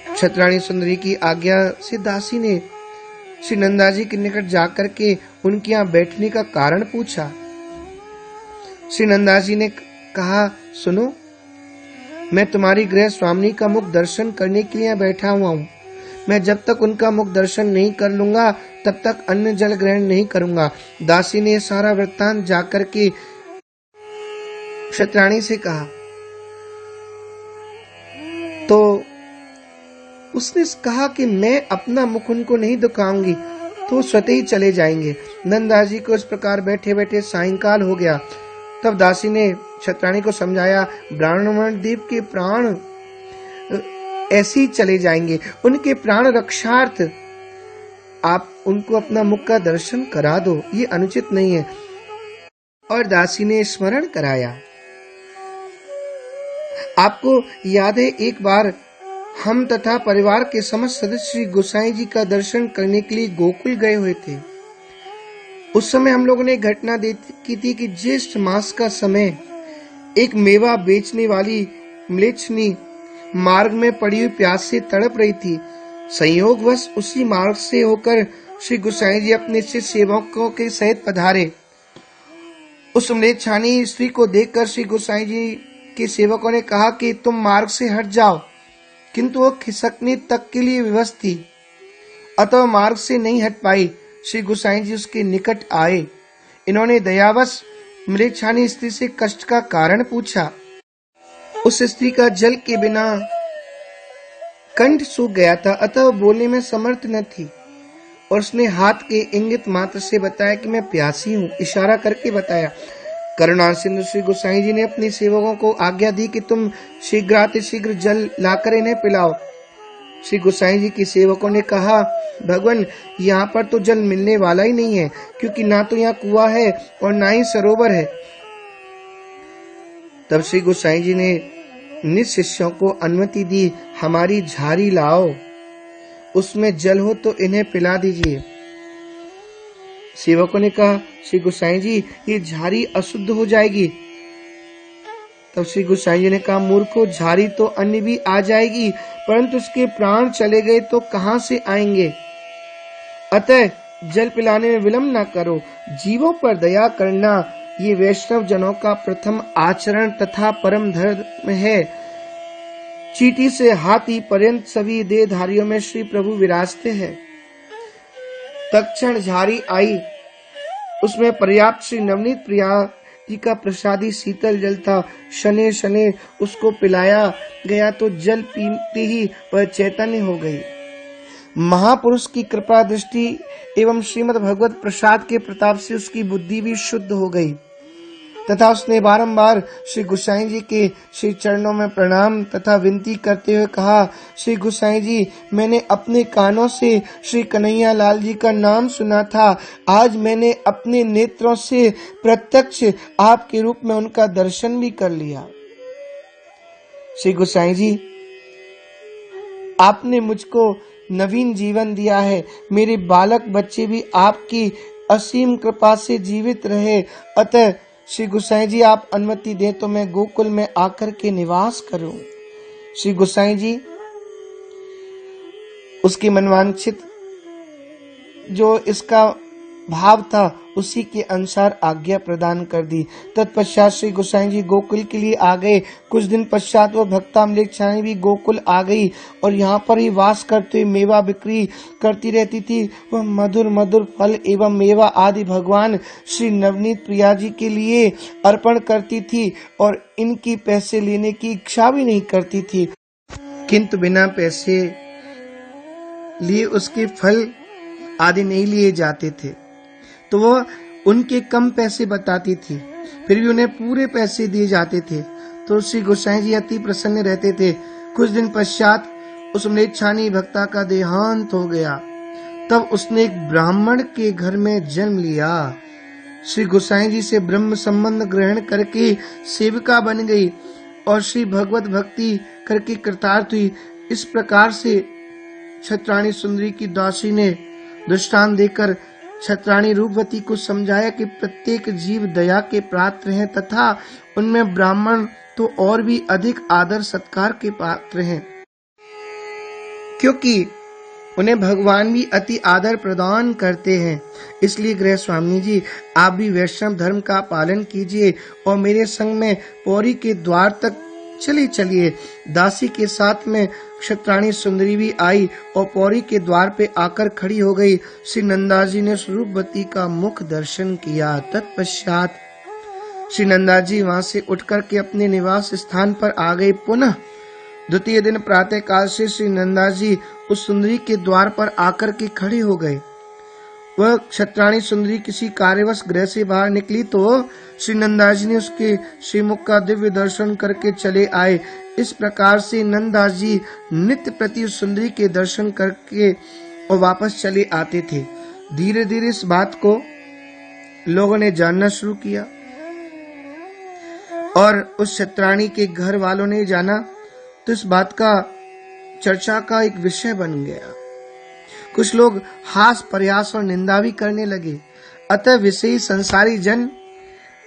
क्षत्राणी सुंदरी की आज्ञा से दासी ने श्री नंददास जी के निकट जाकर के उनके यहाँ बैठने का कारण पूछा। श्री नंददास जी ने कहा, सुनो, मैं तुम्हारी गृह स्वामिनी का मुख दर्शन करने के लिए बैठा हुआ हूँ। मैं जब तक उनका मुख दर्शन नहीं कर लूंगा तब तक अन्न जल ग्रहण नहीं करूंगा। दासी ने सारा वृत्तांत जाकर के क्षत्राणी से कहा तो उसने कहा कि मैं अपना मुख उनको नहीं दिखाऊंगी, तो स्वतः ही चले जाएंगे। नंददास जी को इस प्रकार बैठे बैठे सायंकाल हो गया। तब दासी ने क्षत्राणी को समझाया, ब्राह्मण देव के प्राण ऐसे ही चले जाएंगे, उनके प्राण रक्षार्थ आप उनको अपना मुख का दर्शन करा दो, ये अनुचित नहीं है। और दासी ने स्मरण कराया। आपको याद है एक बार हम तथा परिवार के समस्त सदस्य श्री गोसाई जी का दर्शन करने के लिए गोकुल गए हुए थे। उस समय हम लोगों ने घटना देखी थी कि ज्येष्ठ मास का समय एक मेवा बेचने वाली म्लेच्छनी मार्ग में पड़ी हुई प्यास से तड़प रही थी। संयोगवश उसी मार्ग से होकर श्री गोसाई जी अपने शिष्य सेवकों के सहित पधारे। उस म्लेच्छानी स्त्री को देखकर श्री गोसाई जी के सेवकों ने कहा कि तुम मार्ग से हट जाओ, किंतु वो खिसकने तक के लिए विवश थी, अतः मार्ग से नहीं हट पाई। श्री गोसाई जी उसके निकट आए। इन्होंने दयावश म्लेच्छानी स्त्री से कष्ट का कारण पूछा। उस स्त्री का जल के बिना कंठ सूख गया था, अतः बोलने में समर्थ न थी और उसने हाथ के इंगित मात्र से बताया कि मैं प्यासी हूँ, इशारा करके बताया। करुणा सिंधु श्री गोसाई जी ने अपने सेवकों को आज्ञा दी कि तुम शीघ्र जल लाकर इन्हें पिलाओ। श्री गोसाई जी के सेवकों ने कहा, भगवान, यहाँ पर तो जल मिलने वाला ही नहीं है, क्योंकि ना तो यहाँ कुआं है और ना ही सरोवर है। तब श्री गोसाई जी ने निज शिष्यों को अनुमति दी, हमारी झारी लाओ, उसमें जल हो तो इन्हें पिला दीजिए। सेवकों ने कहा, श्री गोसाई जी, ये झारी अशुद्ध हो जाएगी। तब श्री गोसाई जी ने कहा, मूर्खो, झारी तो अन्य भी आ जाएगी, परंतु उसके प्राण चले गए तो कहां से आएंगे। अतः जल पिलाने में विलंब न करो। जीवों पर दया करना ये वैष्णव जनों का प्रथम आचरण तथा परम धर्म है। चींटी से हाथी पर्यंत सभी देहधारियों में श्री प्रभु विराजते हैं। तत्क्षण झारी आई, उसमें पर्याप्त श्री नवनीत प्रिया जी का प्रसादी शीतल जल था। शने शने उसको पिलाया गया तो जल पीते ही वह चैतन्य हो गई। महापुरुष की कृपा दृष्टि एवं श्रीमद् भगवत प्रसाद के प्रताप से उसकी बुद्धि भी शुद्ध हो गई तथा उसने बारंबार श्री गोसाई जी के श्री चरणों में प्रणाम तथा विनती करते हुए कहा, श्री गोसाई जी, मैंने अपने कानों से श्री कन्हैया लाल जी का नाम सुना था। आज मैंने अपने नेत्रों से प्रत्यक्ष आपके रूप में उनका दर्शन भी कर लिया। श्री गोसाई जी, आपने मुझको नवीन जीवन दिया है। मेरे बालक बच्चे भी आपकी असीम कृपा से जीवित रहे। अतः श्री गोसाई जी, आप अनुमति दें तो मैं गोकुल में आकर के निवास करूं। श्री गोसाई जी उसकी मनवांछित जो इसका भाव था उसी के अनुसार आज्ञा प्रदान कर दी। तत्पश्चात श्री गोसाई जी गोकुल के लिए आ गए। कुछ दिन पश्चात वह भक्तामलेच्छानी भी गोकुल आ गई और यहाँ पर ही वास करते हुए मेवा बिक्री करती रहती थी। वह मधुर मधुर फल एवं मेवा आदि भगवान श्री नवनीत प्रिया जी के लिए अर्पण करती थी और इनकी पैसे लेने की इच्छा भी नहीं करती थी, किंतु बिना पैसे लिए उसके फल आदि नहीं लिए जाते थे तो वह उनके कम पैसे बताती थी, फिर भी उन्हें पूरे पैसे दिए जाते थे। तो श्री गोसाई जी अति प्रसन्न रहते थे। कुछ दिन पश्चात उस म्लेच्छानी भक्ता का देहांत हो गया। तब उसने एक ब्राह्मण के घर में जन्म लिया। श्री गोसाई जी से ब्रह्म संबंध ग्रहण करके सेविका बन गई और श्री भगवत भक्ति करके कृतार्थ हुई। इस प्रकार से छत्राणी सुंदरी की दासी ने दृष्टांत देकर छत्राणी रूपवती को समझाया कि प्रत्येक जीव दया के पात्र हैं तथा उनमें ब्राह्मण तो और भी अधिक आदर सत्कार के पात्र हैं, क्योंकि उन्हें भगवान भी अति आदर प्रदान करते हैं। इसलिए गृह स्वामी जी, आप भी वैष्णव धर्म का पालन कीजिए और मेरे संग में पौरी के द्वार तक चलिए। दासी के साथ में क्षत्राणी सुंदरी भी आई और पौरी के द्वार पे आकर खड़ी हो गई। श्री नंदा जी ने स्वरूपवती का मुख दर्शन किया। तत्पश्चात श्री नंदा जी वहां से उठकर के अपने निवास स्थान पर आ गए। पुनः द्वितीय दिन प्रातः काल से श्री नंदा जी उस सुंदरी के द्वार पर आकर के खड़े हो गए। वह क्षत्राणी सुंदरी किसी कार्यवश गृह से बाहर निकली तो श्री नंदा जी ने उसके श्रीमुख का दिव्य दर्शन करके चले आए। इस प्रकार से नंदा जी नित्य प्रति उस सुंदरी के दर्शन करके और वापस चले आते थे। धीरे धीरे इस बात को लोगों ने जानना शुरू किया और उस क्षत्राणी के घर वालों ने जाना तो इस बात का चर्चा का एक विषय बन गया। कुछ लोग हास प्रयास और निंदा भी करने लगे। अतः विषयी संसारी जन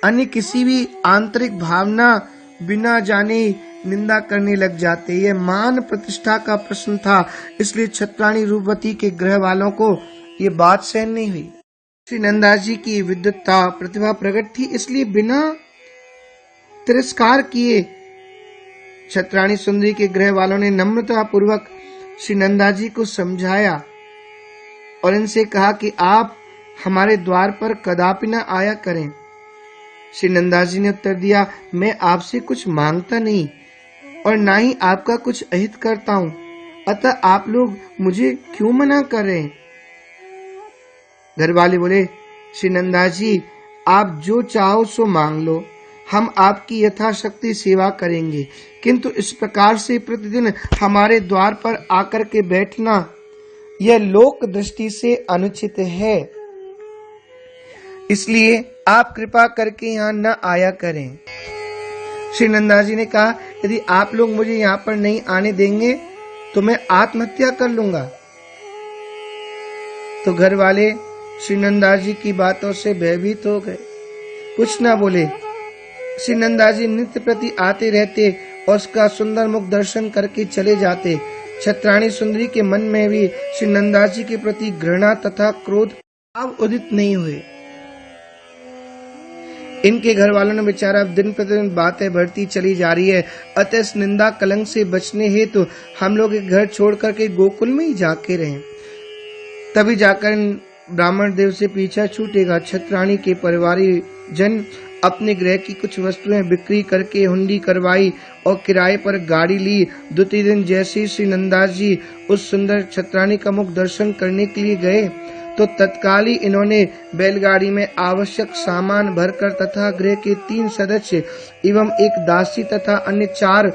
अन्य किसी भी आंतरिक भावना बिना जाने निंदा करने लग जाते। यह मान प्रतिष्ठा का प्रश्न था, इसलिए छत्राणी रूपवती के गृह वालों को ये बात सहन नहीं हुई। श्री नंदा जी की विद्वत्ता प्रतिभा प्रकट थी, इसलिए बिना तिरस्कार किए छत्राणी सुंदरी के गृह वालों ने नम्रता पूर्वक श्री नंदा जी को समझाया और इनसे कहा कि आप हमारे द्वार पर कदापि न आया करें। श्री नंदा जी ने उत्तर दिया, मैं आपसे कुछ मांगता नहीं और ना ही आपका कुछ अहित करता हूँ, अतः आप लोग मुझे क्यों मना कर रहे हैं। घर वाले बोले, श्री नंदा जी, आप जो चाहो सो मांग लो, हम आपकी यथाशक्ति सेवा करेंगे, किंतु इस प्रकार से प्रतिदिन हमारे द्वार पर आकर के बैठना यह लोक दृष्टि से अनुचित है, इसलिए आप कृपा करके यहाँ न आया करें। श्री नंदा जी ने कहा, यदि आप लोग मुझे यहाँ पर नहीं आने देंगे तो मैं आत्महत्या कर लूंगा। तो घर वाले श्री नंदा जी की बातों से भयभीत हो गए, कुछ न बोले। श्री नंदा जी नित्य प्रति आते रहते और उसका सुंदर मुख दर्शन करके चले जाते। छत्राणी सुंदरी के मन में भी श्री नंदा जी के प्रति घृणा तथा क्रोध भाव उदित नहीं हुए। इनके घर वालों ने बेचारा दिन प्रतिदिन बातें बढ़ती चली जा रही है, अतः इस निंदा कलंक से बचने हेतु हम लोग एक घर छोड़ करके गोकुल में ही जाके रहे, तभी जाकर ब्राह्मण देव से पीछा छूटेगा। छत्राणी के परिवारी जन अपने गृह की कुछ वस्तुएं बिक्री करके हुंडी करवाई और किराए पर गाड़ी ली। द्वितीय दिन जैसे श्री नंददास जी उस सुंदर छत्राणी का मुख दर्शन करने के लिए गए तो तत्काल ही इन्होंने बैलगाड़ी में आवश्यक सामान भरकर तथा गृह के 3 सदस्य एवं एक दासी तथा अन्य 4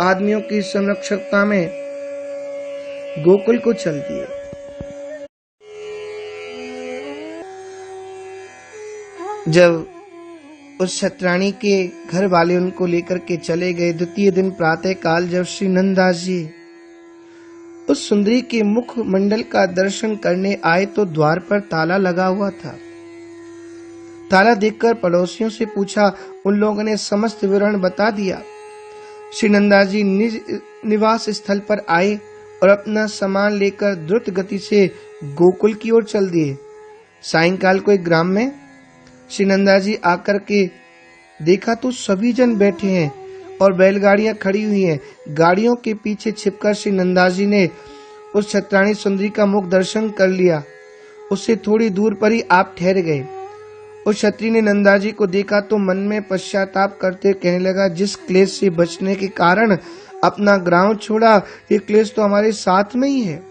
आदमियों की संरक्षकता में गोकुल को चल दिए। जब उस छत्राणी के घर वाले उनको लेकर के चले गए, द्वितीय दिन प्रातः काल जब श्री नंददास जी उस सुंदरी के मुख मंडल का दर्शन करने आए तो द्वार पर ताला लगा हुआ था। ताला देखकर पड़ोसियों से पूछा, उन लोगों ने समस्त विवरण बता दिया। श्री नंददास जी निज निवास स्थल पर आए और अपना सामान लेकर द्रुत गति से गोकुल की ओर चल दिए। सायंकाल को एक ग्राम में श्री नंददास जी आकर के देखा तो सभी जन बैठे हैं और बैलगाड़ियां खड़ी हुई हैं। गाड़ियों के पीछे छिपकर श्री नंददास जी ने उस छत्राणी सुंदरी का मुख दर्शन कर लिया। उससे थोड़ी दूर पर ही आप ठहर गए। उस क्षत्रिय ने नंददास जी को देखा तो मन में पश्चाताप करते कहने लगा, जिस क्लेश से बचने के कारण अपना ग्राम छोड़ा, ये क्लेश तो हमारे साथ में ही है।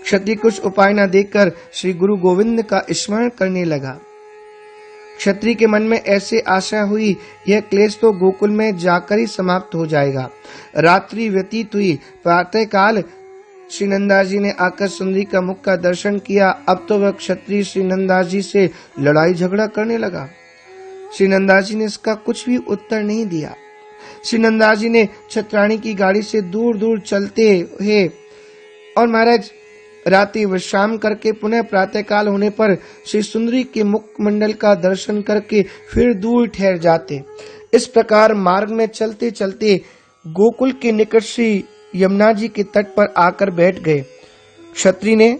क्षत्रिय कुछ उपाय न देखकर श्री गुरु गोविंद का स्मरण करने लगा। क्षत्रिय के मन में ऐसे आशा हुई, यह क्लेश तो गोकुल में जाकर ही समाप्त हो जाएगा। रात्रि व्यतीत हुई। प्रातः काल श्री नंददास जी ने आकर सुंदरी का मुख का दर्शन किया। अब तो वह क्षत्रिय श्री नंददास जी से लड़ाई झगड़ा करने लगा। श्री नंददास जी ने इसका कुछ भी उत्तर नहीं दिया। श्री नंददास जी ने छत्राणी की गाड़ी से दूर दूर चलते हुए और महाराज रात्रि विश्राम करके पुनः प्रातः काल होने पर श्री सुंदरी के मुख मंडल का दर्शन करके फिर दूर ठहर जाते। इस प्रकार मार्ग में चलते चलते गोकुल के निकट श्री यमुना जी के तट पर आकर बैठ गए। क्षत्रिय ने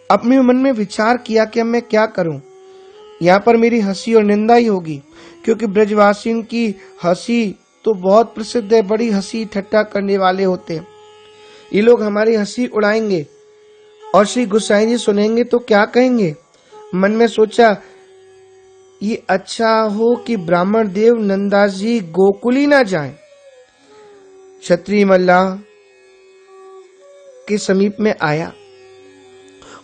अपने मन में विचार किया कि अब मैं क्या करूं, यहाँ पर मेरी हंसी और निंदा ही होगी, क्योंकि ब्रजवासियों की हंसी तो बहुत प्रसिद्ध है, बड़ी हंसी ठट्टा करने वाले होते। ये लोग हमारी हंसी उड़ाएंगे और श्री गोसाई जी सुनेंगे तो क्या कहेंगे। मन में सोचा, ये अच्छा हो कि ब्राह्मण देव नंददास जी गोकुल ही ना जाएं। क्षत्रिय मल्लाह के समीप में आया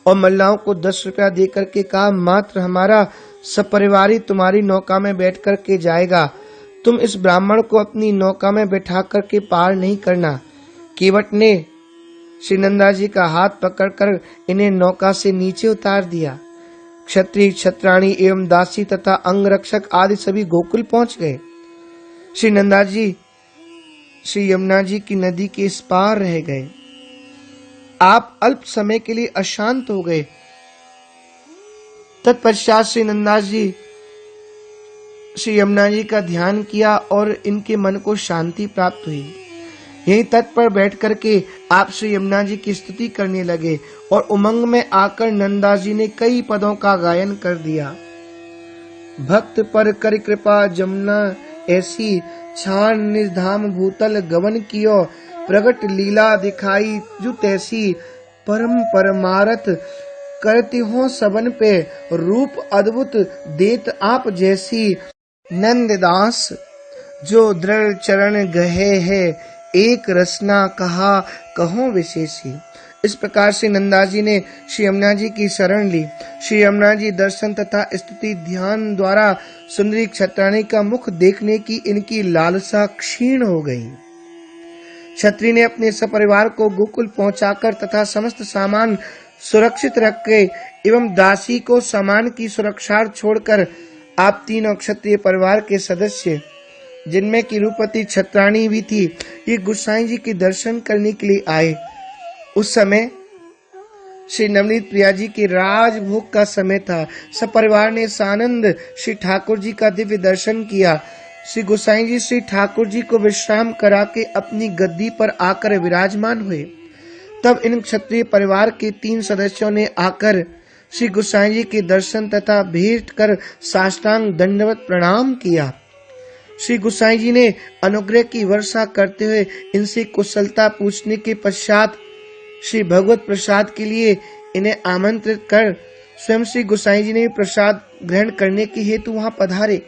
और मल्लाहों को 10 रुपया देकर के कहा, मात्र हमारा सपरिवारी तुम्हारी नौका में बैठ कर के जाएगा। तुम इस ब्राह्मण को अपनी नौका में बैठा कर के पार नहीं करना। केवट ने श्री नंददास जी का हाथ पकड़कर इन्हें नौका से नीचे उतार दिया। क्षत्रिय, छत्राणी एवं दासी तथा अंगरक्षक आदि सभी गोकुल पहुंच गए। श्री नंददास जी श्री यमुना जी की नदी के इस पार रह गए। आप अल्प समय के लिए अशांत हो गए। तत्पश्चात श्री नंददास जी श्री यमुना जी का ध्यान किया और इनके मन को शांति प्राप्त हुई। यहीं तट पर बैठ करके आप श्री यमुना जी की स्तुति करने लगे और उमंग में आकर नंददास जी ने कई पदों का गायन कर दिया। भक्त पर कर कृपा जमुना ऐसी, छान निधाम भूतल गवन कियो, प्रगट लीला दिखाई जो तैसी, परम परमारथ करती हो सबन पे, रूप अद्भुत देत आप जैसी, नंददास जो दृढ़ चरण गहे है, एक रसना कहा कहो विशेषी। इस प्रकार से नंददास जी ने श्री यमुना जी की शरण ली। श्री यमुना जी दर्शन तथा स्तुति ध्यान द्वारा सुंदरी छत्राणी का मुख देखने की इनकी लालसा क्षीण हो गई। क्षत्रिय ने अपने सपरिवार को गोकुल पहुंचाकर तथा समस्त सामान सुरक्षित रख के एवं दासी को सामान की सुरक्षा छोड़कर आप तीनों क्षत्रिय परिवार के सदस्य, जिनमें की रूपवती छत्राणी भी थी, ये गोसाई जी के दर्शन करने के लिए आए। उस समय श्री नवनीत प्रिया जी के राजभोग का समय था। सब परिवार ने सानंद श्री ठाकुर जी का दिव्य दर्शन किया। श्री गोसाई जी श्री ठाकुर जी को विश्राम करा के अपनी गद्दी पर आकर विराजमान हुए। तब इन क्षत्रिय परिवार के 3 सदस्यों ने आकर श्री गोसाई जी के दर्शन तथा भेंट कर साष्टांग दंडवत प्रणाम किया। श्री गोसाई जी ने अनुग्रह की वर्षा करते हुए इनसे कुशलता पूछने के पश्चात श्री भगवत प्रसाद के लिए इन्हें आमंत्रित कर स्वयं श्री गोसाई जी ने प्रसाद ग्रहण करने के हेतु वहां पधारे।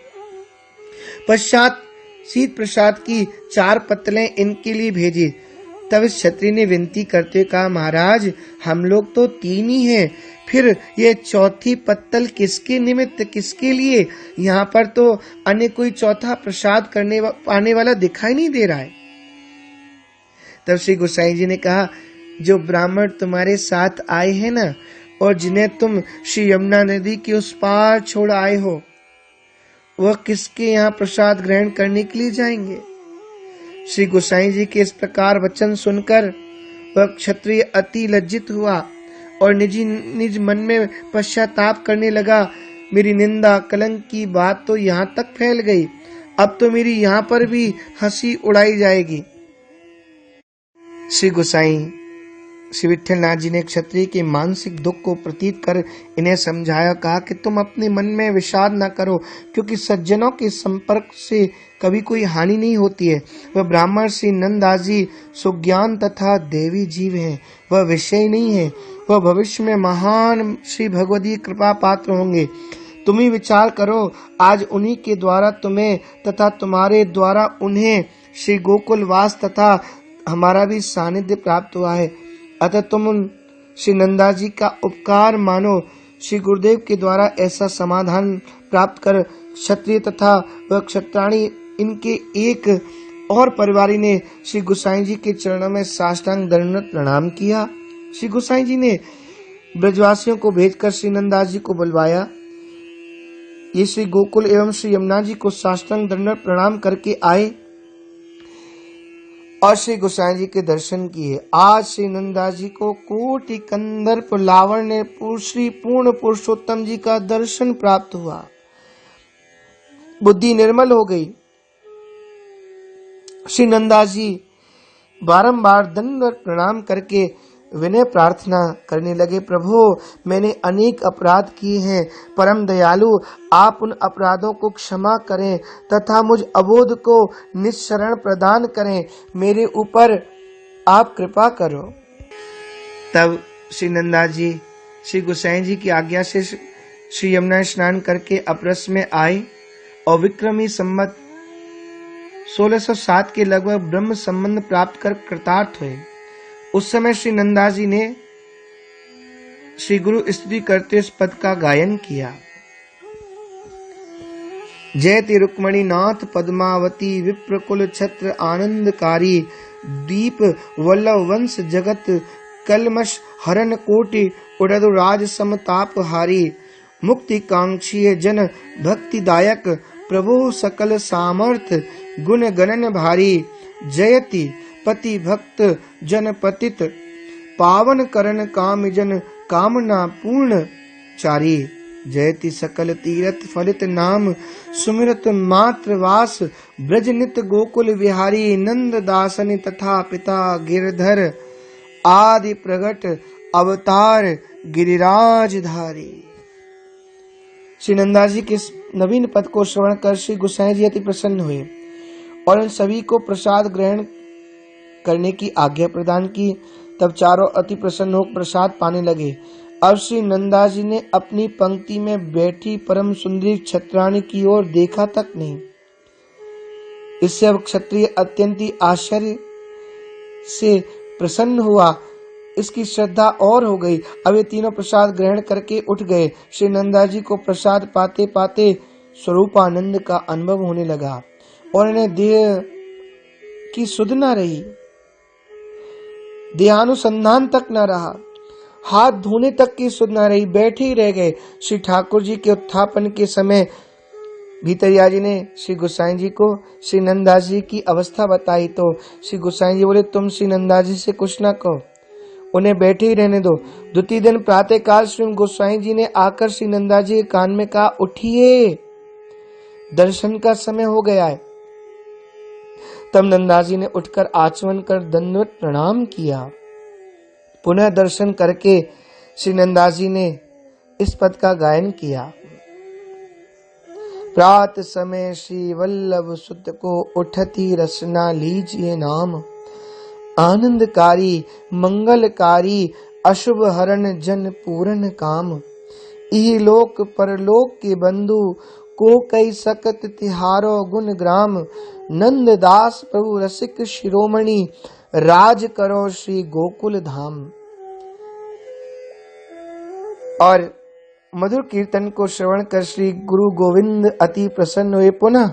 पश्चात शीत प्रसाद की 4 पत्तलें इनके लिए भेजी। तब इस क्षत्रिय ने विनती करते कहा, महाराज हम लोग तो 3 ही हैं, फिर ये 4थी पत्तल किसके निमित्त, किसके लिए? यहाँ पर तो अन्य कोई चौथा प्रसाद पाने वाला दिखाई नहीं दे रहा है। तब श्री गोसाई जी ने कहा, जो ब्राह्मण तुम्हारे साथ आए हैं ना, और जिन्हें तुम श्री यमुना नदी के उस पार छोड़ आए हो, वह किसके यहाँ प्रसाद ग्रहण करने के लिए जाएंगे? श्री गोसाई जी के इस प्रकार वचन सुनकर वह क्षत्रिय अति लज्जित हुआ और निज मन में पश्चाताप करने लगा। मेरी निंदा कलंक की बात तो यहाँ तक फैल गई, अब तो मेरी यहाँ पर भी हंसी उड़ाई जाएगी। श्री गोसाई श्री विठलनाथ जी ने क्षत्रिय के मानसिक दुख को प्रतीत कर इन्हें समझाया। कहा कि तुम अपने मन में विषाद न करो, क्योंकि सज्जनों के संपर्क से कभी कोई हानि नहीं होती है। वह ब्राह्मण श्री नंदाजी सुज्ञान तथा देवी जीव हैं, वह विषय नहीं है। वह भविष्य में महान श्री भगवती कृपा पात्र होंगे। तुम ही विचार करो, आज उन्हीं के द्वारा तुम्हें तथा तुम्हारे द्वारा उन्हें श्री गोकुल वास तथा हमारा भी सानिध्य प्राप्त हुआ है। अतः तुम श्री नंदा जी का उपकार मानो। श्री गुरुदेव के द्वारा ऐसा समाधान प्राप्त कर क्षत्रिय तथा वह क्षत्राणी इनके एक और परिवारी ने श्री गोसाई जी के चरणों में साष्टांग दंडवत प्रणाम किया। श्री गोसाई जी ने ब्रजवासियों को भेजकर श्री नंदास जी को बुलवाया। ये श्री गोकुल एवं श्री यमुना जी को साष्टांग दंडवत प्रणाम करके आए और श्री गोसाई जी के दर्शन किए। आज श्री नंदा जी को कोटि कंदर्प लावण्य श्री पूर्ण पुरुषोत्तम जी का दर्शन प्राप्त हुआ। बुद्धि निर्मल हो गई। श्री नंदा जी बारंबार दंडवत प्रणाम करके विनय प्रार्थना करने लगे, प्रभु मैंने अनेक अपराध किए हैं, परम दयालु आप उन अपराधों को क्षमा करें तथा मुझ अबोध को निस्सरण प्रदान करें, मेरे ऊपर आप कृपा करो। तब श्री नंदा जी श्री गोसाई जी की आज्ञा से श्री यमुना स्नान करके अपरस में आए और विक्रमी संवत 1607 के लगभग ब्रह्म संबंध प्राप्त कर कृतार्थ हुए। उस समय श्री नंदा जी ने श्री गुरु स्तुति करते इस पद का गायन किया। जयति रुक्मणी नाथ पद्मावती विप्रकुल छत्र आनंदकारी दीप वल्लभ वंश जगत कलमश हरण कोटि उड़द राज समताप हारी मुक्ति कांक्षी जन भक्तिदायक प्रभु सकल सामर्थ गुण गणन भारी जयति पति भक्त जन पतित पावन करण काम जन कामना पूर्ण चारी जयति सकल तीर्थ फलित नाम सुमिरत मात्र वास ब्रज नित गोकुल विहारी नंद दासन तथा पिता गिरधर आदि प्रगट अवतार गिरिराज धारी। श्री नंदा जी के नवीन पद को श्रवण कर श्री गोसाई जी अति प्रसन्न हुए और इन सभी को प्रसाद ग्रहण करने की आज्ञा प्रदान की। तब चारों अति प्रसन्न होकर प्रसाद पाने लगे। अब श्री नंदा जी ने अपनी पंक्ति में बैठी परम सुंदरी क्षत्राणी की ओर देखा तक नहीं। इससे अब क्षत्रिय अत्यंत आश्चर्य से प्रसन्न हुआ, इसकी श्रद्धा और हो गई। अब ये तीनों प्रसाद ग्रहण करके उठ गए। श्री नंदा जी को प्रसाद पाते पाते स्वरूपानंद का अनुभव होने लगा और इन्हें देह की सुध न रही, देहानुसंधान तक न रहा, हाथ धोने तक की सुध न रही, बैठे ही रह गए। श्री ठाकुर जी के उत्थापन के समय भीतरिया जी ने श्री गोसाई जी को श्री नंदा जी की अवस्था बताई तो श्री गोसाई जी बोले, तुम श्री नंदा जी से कुछ ना कहो, उन्हें बैठे ही रहने दो। द्वितीय दिन प्रातः काल श्री गोसाई जी ने आकर श्री नंदा जी के कान में कहा, उठिए दर्शन का समय हो गया है। तब नंदा जी ने उठकर आचमन कर दंडवत प्रणाम किया। पुनः दर्शन करके श्री नंदा जी ने इस पद का गायन किया। प्रात समय श्री वल्लभ सुत को उठती रसना लीजिए नाम, आनंदकारी मंगलकारी अशुभ हरण जन पूर्ण काम। इहलोक परलोक के बंधु, को कई सकत तिहारो गुण ग्राम। नंद दास प्रभु रसिक शिरोमणि, राज करो श्री गोकुल धाम। और मधुर कीर्तन को श्रवण कर श्री गुरु गोविंद अति प्रसन्न हुए। पुनः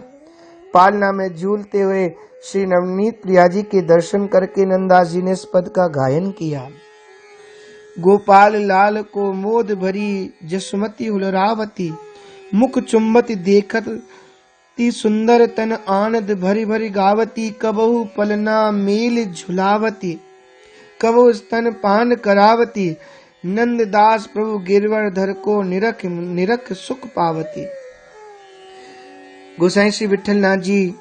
पालना में झूलते हुए श्री नवनीत प्रिया जी के दर्शन करके नंदास जी ने इस पद का गायन किया। गोपाल लाल को मोद भरी जसमती हुलरावती, मुख चुंबती देखत ती सुंदर तन आनंद भरी भरी गावती। कबहु पलना मेल झुलावती, कबहु स्तन पान करावती। नंददास प्रभु गिरवरधर को निरख निरख सुख पावती। गोसाई श्री विठलनाथ जी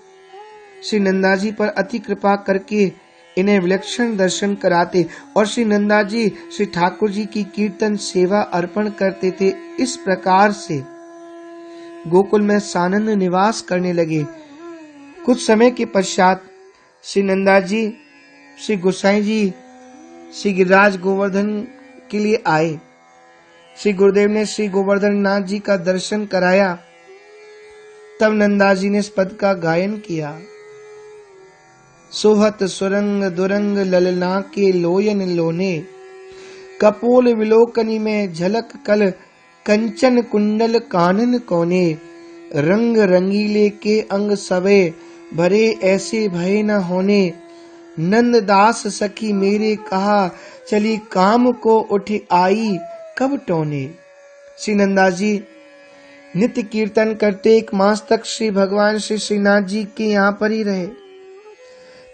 श्री नंदा जी पर अति कृपा करके इन्हें विलक्षण दर्शन कराते और श्री नंदा जी श्री ठाकुर जी की कीर्तन सेवा अर्पण करते थे। इस प्रकार से गोकुल में सानंद निवास करने लगे। कुछ समय के पश्चात श्री नंदा जी श्री गोसाई जी श्री गिरिराज गोवर्धन के लिए आए। श्री गुरुदेव ने श्री गोवर्धन नाथ जी का दर्शन कराया। तब नंदा जी ने इस पद का गायन किया। सोहत सुरंग दुरंग ललना के लोयन लोने, कपोल विलोकनी में झलक कल कंचन कुंडल कानन कोने। रंग रंगीले के अंग सबे भरे ऐसे भय न होने। नंददास सखी मेरे कहा चली काम को उठ आई कब टोने। श्री नंदा जी नित्य कीर्तन करते 1 मास तक श्री भगवान श्री श्रीनाथ जी के यहाँ पर ही रहे।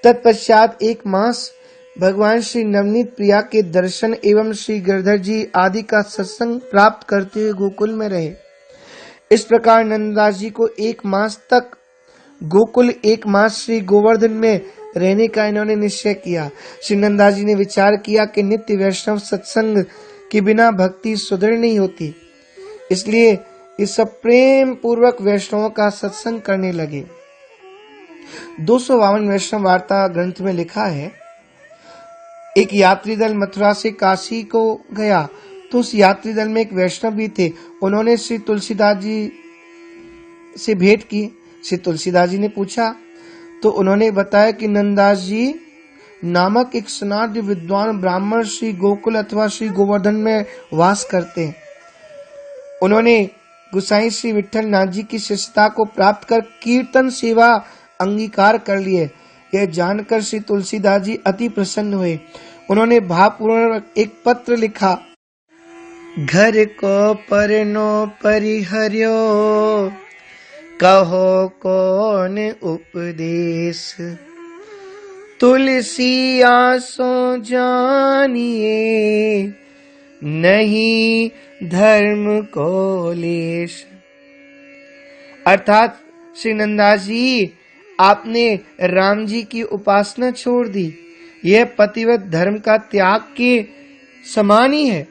तत्पश्चात 1 मास भगवान श्री नवनीत प्रिया के दर्शन एवं श्री गिरधर जी आदि का सत्संग प्राप्त करते हुए गोकुल में रहे। इस प्रकार नंददास जी को 1 मास तक गोकुल 1 मास श्री गोवर्धन में रहने का इन्होंने निश्चय किया। श्री नंदा जी ने विचार किया कि नित्य वैष्णव सत्संग के बिना भक्ति सुदृढ़ नहीं होती, इसलिए इस सब प्रेम पूर्वक वैष्णवों का सत्संग करने लगे। 252 वैष्णव वार्ता ग्रंथ में लिखा है, एक यात्री दल मथुरा से काशी को गया तो उस यात्री दल में एक वैष्णव भी थे। उन्होंने श्री तुलसीदास जी से भेंट की। श्री तुलसीदास जी ने पूछा तो उन्होंने बताया कि नंददास जी नामक एक सनातन विद्वान ब्राह्मण श्री गोकुल अथवा श्री गोवर्धन में वास करते हैं। उन्होंने गोसाई श्री विठलनाथ जी की शिष्यता को प्राप्त कर कीर्तन सेवा अंगीकार कर लिए। यह जानकर श्री तुलसीदास जी अति प्रसन्न हुए। उन्होंने भावपूर्वक एक पत्र लिखा। घर को परनो परिहर्यो, कहो कौन उपदेश। तुलसी आसो जानिए, नहीं धर्म को लेश। अर्थात श्री नंदास जी आपने राम जी की उपासना छोड़ दी। यह पतिव्रत धर्म का त्याग के समान ही है।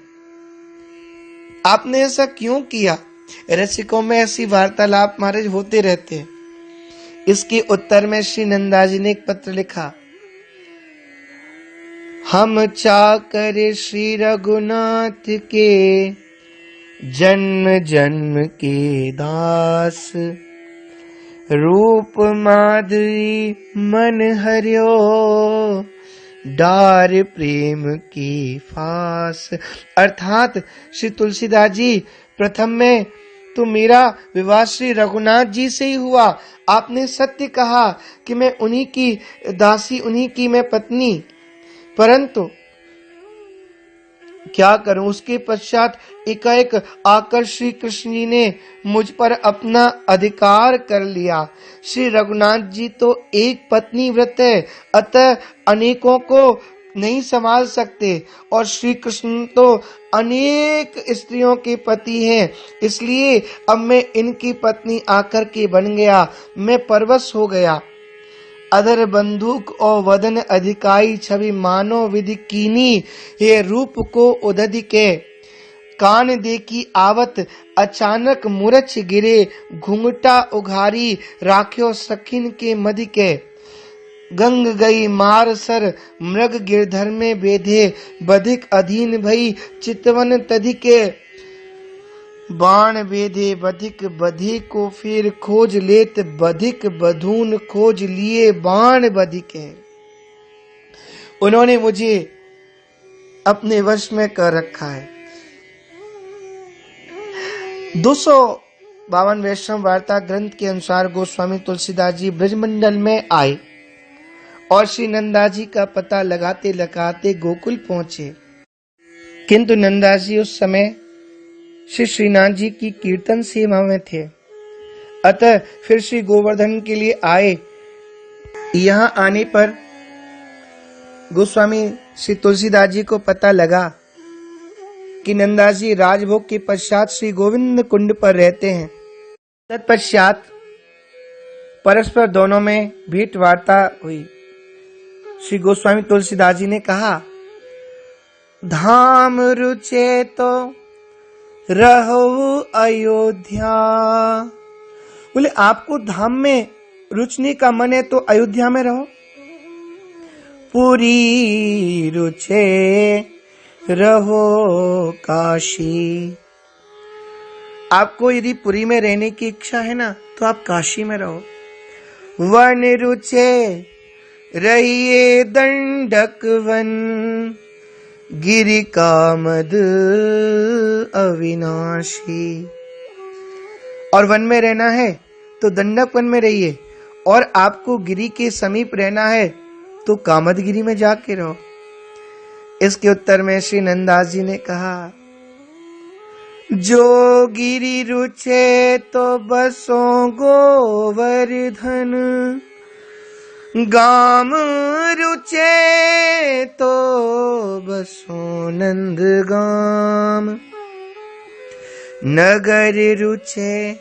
आपने ऐसा क्यों किया? रसिकों में ऐसी वार्तालाप महाराज होते रहते हैं। इसके उत्तर में श्री नंदास जी ने एक पत्र लिखा। हम चाकर श्री रघुनाथ के, जन्म जन्म के दास। रूप माधुरी मन हरियो, डार प्रेम की फास। अर्थात श्री तुलसीदास जी प्रथम में तो मेरा विवाह श्री रघुनाथ जी से ही हुआ। आपने सत्य कहा कि मैं उन्हीं की दासी, उन्हीं की मैं पत्नी, परंतु क्या करूं। उसके पश्चात एकाएक आकर श्री कृष्ण जी ने मुझ पर अपना अधिकार कर लिया। श्री रघुनाथ जी तो एक पत्नी व्रत है, अतः अनेकों को नहीं संभाल सकते, और श्री कृष्ण तो अनेक स्त्रियों के पति हैं, इसलिए अब मैं इनकी पत्नी आकर के बन गया। मैं परवश हो गया। अधर बंदूक और वदन अधिकाई, छवि मानो विधि कीनी। हे रूप को उदधि के, कान देखी आवत, अचानक मूर्छ गिरे। घुंघटा उघारी, राख्यो सखिन के मधि के। गंग गई मार सर, मृग गिरधर में बेधे। बधिक अधीन भई, चितवन तधि के। बाण बेधे बधिक बधी को, फिर खोज लेत बधिक बधून, खोज लिए बाण बधिक है। उन्होंने मुझे अपने वश में कर रखा है। 252 वैष्णव वार्ता ग्रंथ के अनुसार गोस्वामी तुलसीदास जी ब्रजमंडल में आए और श्री नंदा जी का पता लगाते लगाते गोकुल पहुंचे, किंतु नंदा जी उस समय श्री श्रीनाथ जी की कीर्तन सेवा में थे। अतः फिर श्री गोवर्धन के लिए आए। यहाँ आने पर गोस्वामी श्री तुलसीदास जी को पता लगा कि नंदा जी राजभोग के पश्चात श्री गोविंद कुंड पर रहते हैं। तत्पश्चात परस्पर दोनों में भेंट वार्ता हुई। श्री गोस्वामी तुलसीदास जी ने कहा, धाम रुचे तो रहो अयोध्या। बोले आपको धाम में रुचने का मन है तो अयोध्या में रहो। पुरी रुचे रहो काशी। आपको यदि पुरी में रहने की इच्छा है ना तो आप काशी में रहो। वन रुचे रहिए दंडक वन, गिरि कामद अविनाशी। और वन में रहना है तो दंडक वन में रहिए, और आपको गिरि के समीप रहना है तो कामदगिरी में जाके रहो। इसके उत्तर में श्री नंदास जी ने कहा, जो गिरि रुचे तो बसो गोवर्धन, गाम रुचे तो बसो नंदगाम, नगर रुचे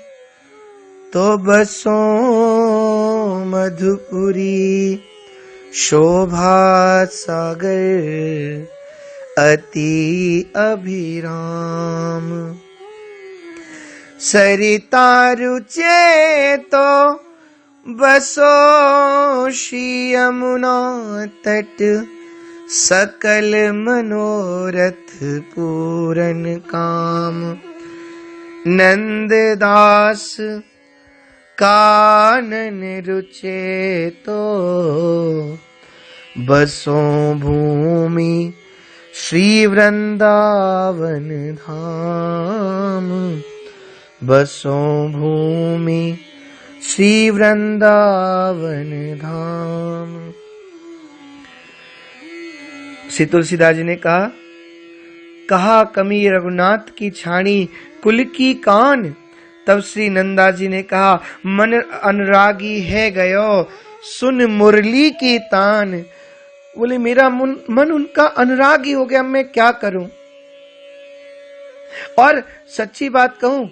तो बसो मधुपुरी, शोभा सागर अति अभिराम। सरिता रुचे तो बसो श्री यमुना तट, सकल मनोरथ पूरन काम। नंददास कानन रुचे तो बसो भूमि श्री वृंदावन धाम, बसो भूमि श्री वृंदावन धाम। श्री तुलसीदास जी ने कहा कमी रघुनाथ की छाणी कुल की कान। तब श्री नंदा जी ने कहा, मन अनुरागी है गयो सुन मुरली की तान। बोले मेरा मन उनका अनुरागी हो गया, मैं क्या करूं। और सच्ची बात कहूं,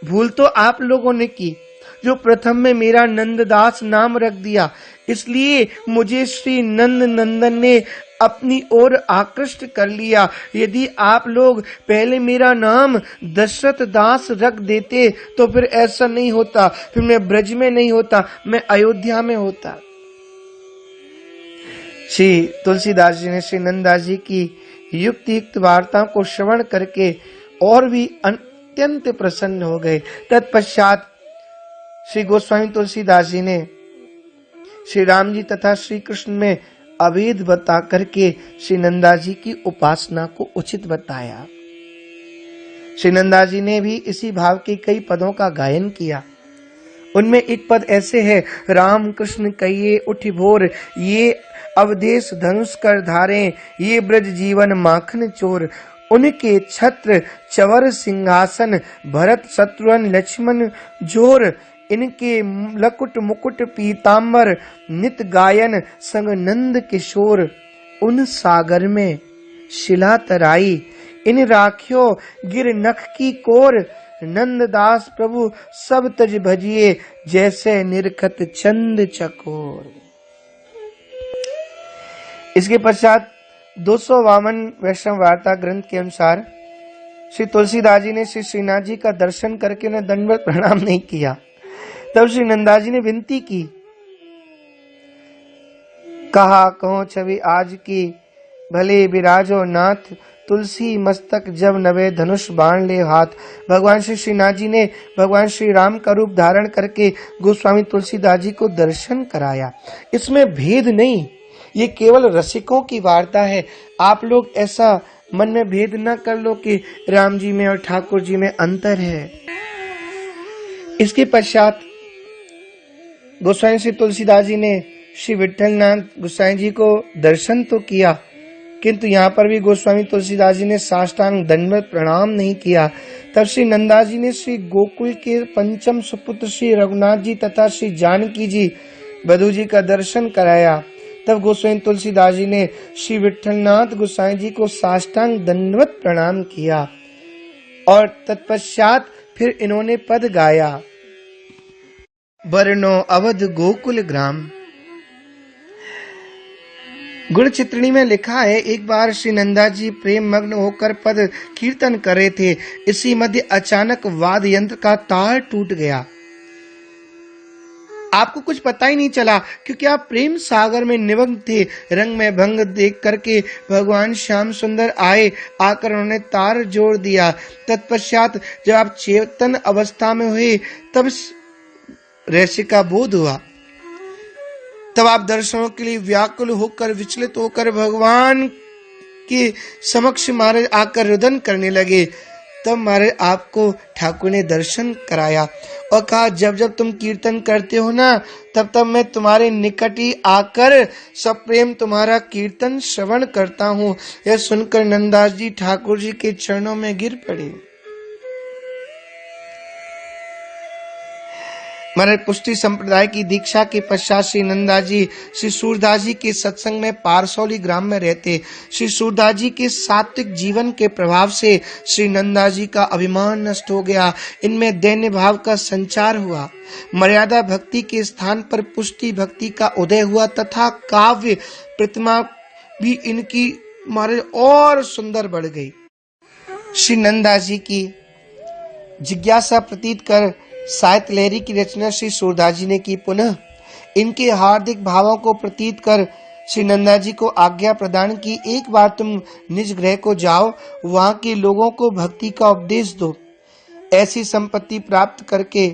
भूल तो आप लोगों ने की जो प्रथम में मेरा नंददास नाम रख दिया, इसलिए मुझे श्री नंद नंदन ने अपनी ओर आकृष्ट कर लिया। यदि आप लोग पहले मेरा नाम दशरथ दास रख देते तो फिर ऐसा नहीं होता, फिर मैं ब्रज में नहीं होता, मैं अयोध्या में होता। श्री तुलसीदास जी ने श्री नंदा जी की युक्त वार्ता को श्रवण करके और भी अत्यंत प्रसन्न हो गए। तत्पश्चात श्री गोस्वामी तुलसीदास जी ने श्री राम जी तथा श्री कृष्ण में अभेद बता करके श्री नंदा जी की उपासना को उचित बताया। श्री नंदा जी ने भी इसी भाव के कई पदों का गायन किया। उनमें एक पद ऐसे है, राम कृष्ण कहिए उठ भोर, ये अवदेश धनुष कर धारे, ये ब्रज जीवन माखन चोर। उनके छत्र चवर सिंहासन, भरत शत्रुघ्न लक्ष्मण जोर। इनके लकुट मुकुट पीतांबर, नित गायन संग नंद किशोर। उन सागर में शिला तराई, इन राखियो गिर नख की कोर। नंददास प्रभु सब तज भजिए, जैसे निरखत चंद चकोर। इसके पश्चात 252 वैष्णव वार्ता ग्रंथ के अनुसार श्री तुलसीदास जी ने श्री श्रीनाथ जी का दर्शन करके उन्हें दंडवत प्रणाम नहीं किया। तब श्री नंदा जी ने विनती की, कहा कहो छवि आज की, भले विराजो नाथ तुलसी मस्तक जब नवे धनुष बाण ले हाथ। भगवान श्री श्रीनाथ जी ने भगवान श्री राम का रूप धारण करके गोस्वामी तुलसीदास जी को दर्शन कराया। इसमें भेद नहीं, ये केवल रसिकों की वार्ता है। आप लोग ऐसा मन में भेद न कर लो कि राम जी में और ठाकुर जी में अंतर है। इसके पश्चात गोस्वामी श्री तुलसीदास जी ने श्री विठलनाथ गोसाई जी को दर्शन तो किया, किंतु यहाँ पर भी गोस्वामी तुलसीदास जी ने साष्टांग दंडवत प्रणाम नहीं किया। तब श्री नंदास जी ने श्री गोकुल के पंचम सुपुत्र श्री रघुनाथ जी तथा श्री जानकी जी बधू जी का दर्शन कराया। तब गोस्वामी तुलसीदास जी ने श्री विठलनाथ गोसाई जी को साष्टांग दंडवत प्रणाम किया और तत्पश्चात फिर इन्होंने पद गाया, बरनो अवध गोकुल ग्राम। गुण चित्रणी में लिखा है, एक बार श्री नंदा जी प्रेम मग्न होकर पद कीर्तन कर रहे थे। इसी मध्य अचानक वाद्य यंत्र का तार टूट गया। आपको कुछ पता ही नहीं चला क्योंकि आप प्रेम सागर में निमग्न थे। रंग में भंग देख करके भगवान श्याम सुंदर आकर उन्होंने तार जोड़ दिया। तत्पश्चात जब आप चेतन अवस्था में हुए तब रहस्य का बोध हुआ। तब आप दर्शनों के लिए व्याकुल होकर विचलित होकर भगवान के समक्ष महाराज आकर रुदन करने लगे। तब महाराज आपको ठाकुर ने दर्शन कराया और कहा, जब जब तुम कीर्तन करते हो ना, तब तब मैं तुम्हारे निकट ही आकर सब प्रेम तुम्हारा कीर्तन श्रवण करता हूँ। यह सुनकर नंदास जी ठाकुर जी के चरणों में गिर पड़े। महाराज पुष्टि संप्रदाय की दीक्षा के पश्चात श्री नंदा जी श्री सूरदास जी के सत्संग में पारसौली ग्राम में रहते। श्री सूरदास जी के सात्विक जीवन के प्रभाव से श्री नंदा जी का अभिमान नष्ट हो गया। इनमें दैन्य भाव का संचार हुआ। मर्यादा भक्ति के स्थान पर पुष्टि भक्ति का उदय हुआ तथा काव्य प्रतिमा भी इनकी महाराज और सुंदर बढ़ गई। श्री नंदा जी की जिज्ञासा प्रतीत कर साहित्य लहरी की रचना श्री सूरदास जी ने की। पुनः इनके हार्दिक भावों को प्रतीत कर श्री नंदा जी को आज्ञा प्रदान की, एक बार तुम निज गृह को जाओ, वहां के लोगों को भक्ति का उपदेश दो। ऐसी संपत्ति प्राप्त करके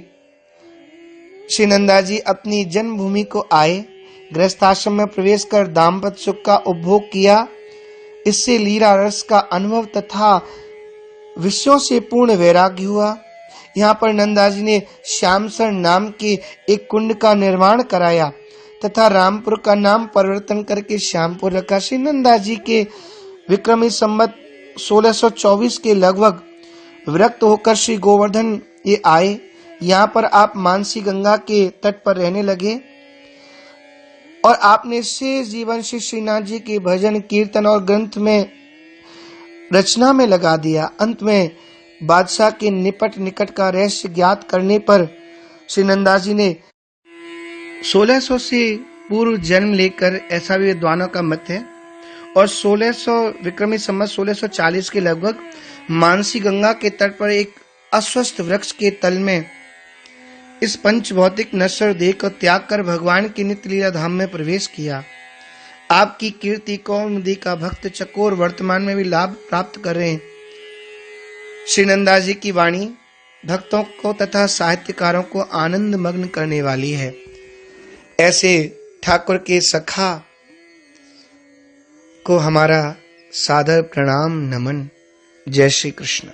श्री नंदा जी अपनी जन्मभूमि को आए। गृहस्थाश्रम में प्रवेश कर दाम्पत्य सुख का उपभोग किया। इससे लीला रस का अनुभव तथा विषयों से पूर्ण वैराग्य हुआ। यहाँ पर नंदा जी ने श्यामसर नाम के एक कुंड का निर्माण कराया तथा रामपुर का नाम परिवर्तन करके श्यामपुर रखा। श्री नंदा जी के विक्रमी संवत 1624 के लगभग विरक्त होकर श्री गोवर्धन ये आए। यहाँ पर आप मानसी गंगा के तट पर रहने लगे और आपने शेष जीवन श्री श्रीनाथ जी के भजन कीर्तन और ग्रंथ में रचना में लगा दिया। अंत में बादशाह के निकट का रहस्य ज्ञात करने पर श्री नंदास जी ने 1600 से पूर्व जन्म लेकर, ऐसा भी विद्वानों का मत है, और 1600 विक्रमी संवत 1640 के लगभग मानसी गंगा के तट पर एक अस्वस्थ वृक्ष के तल में इस पंच भौतिक नश्वर देह को त्याग कर भगवान की नित्य लीला धाम में प्रवेश किया। आपकी कीर्ति कौमुदी का भक्त चकोर वर्तमान में भी लाभ प्राप्त कर रहे हैं। श्री नंदास जी की वाणी भक्तों को तथा साहित्यकारों को आनंद मग्न करने वाली है। ऐसे ठाकुर के सखा को हमारा सादर प्रणाम नमन। जय श्री कृष्ण।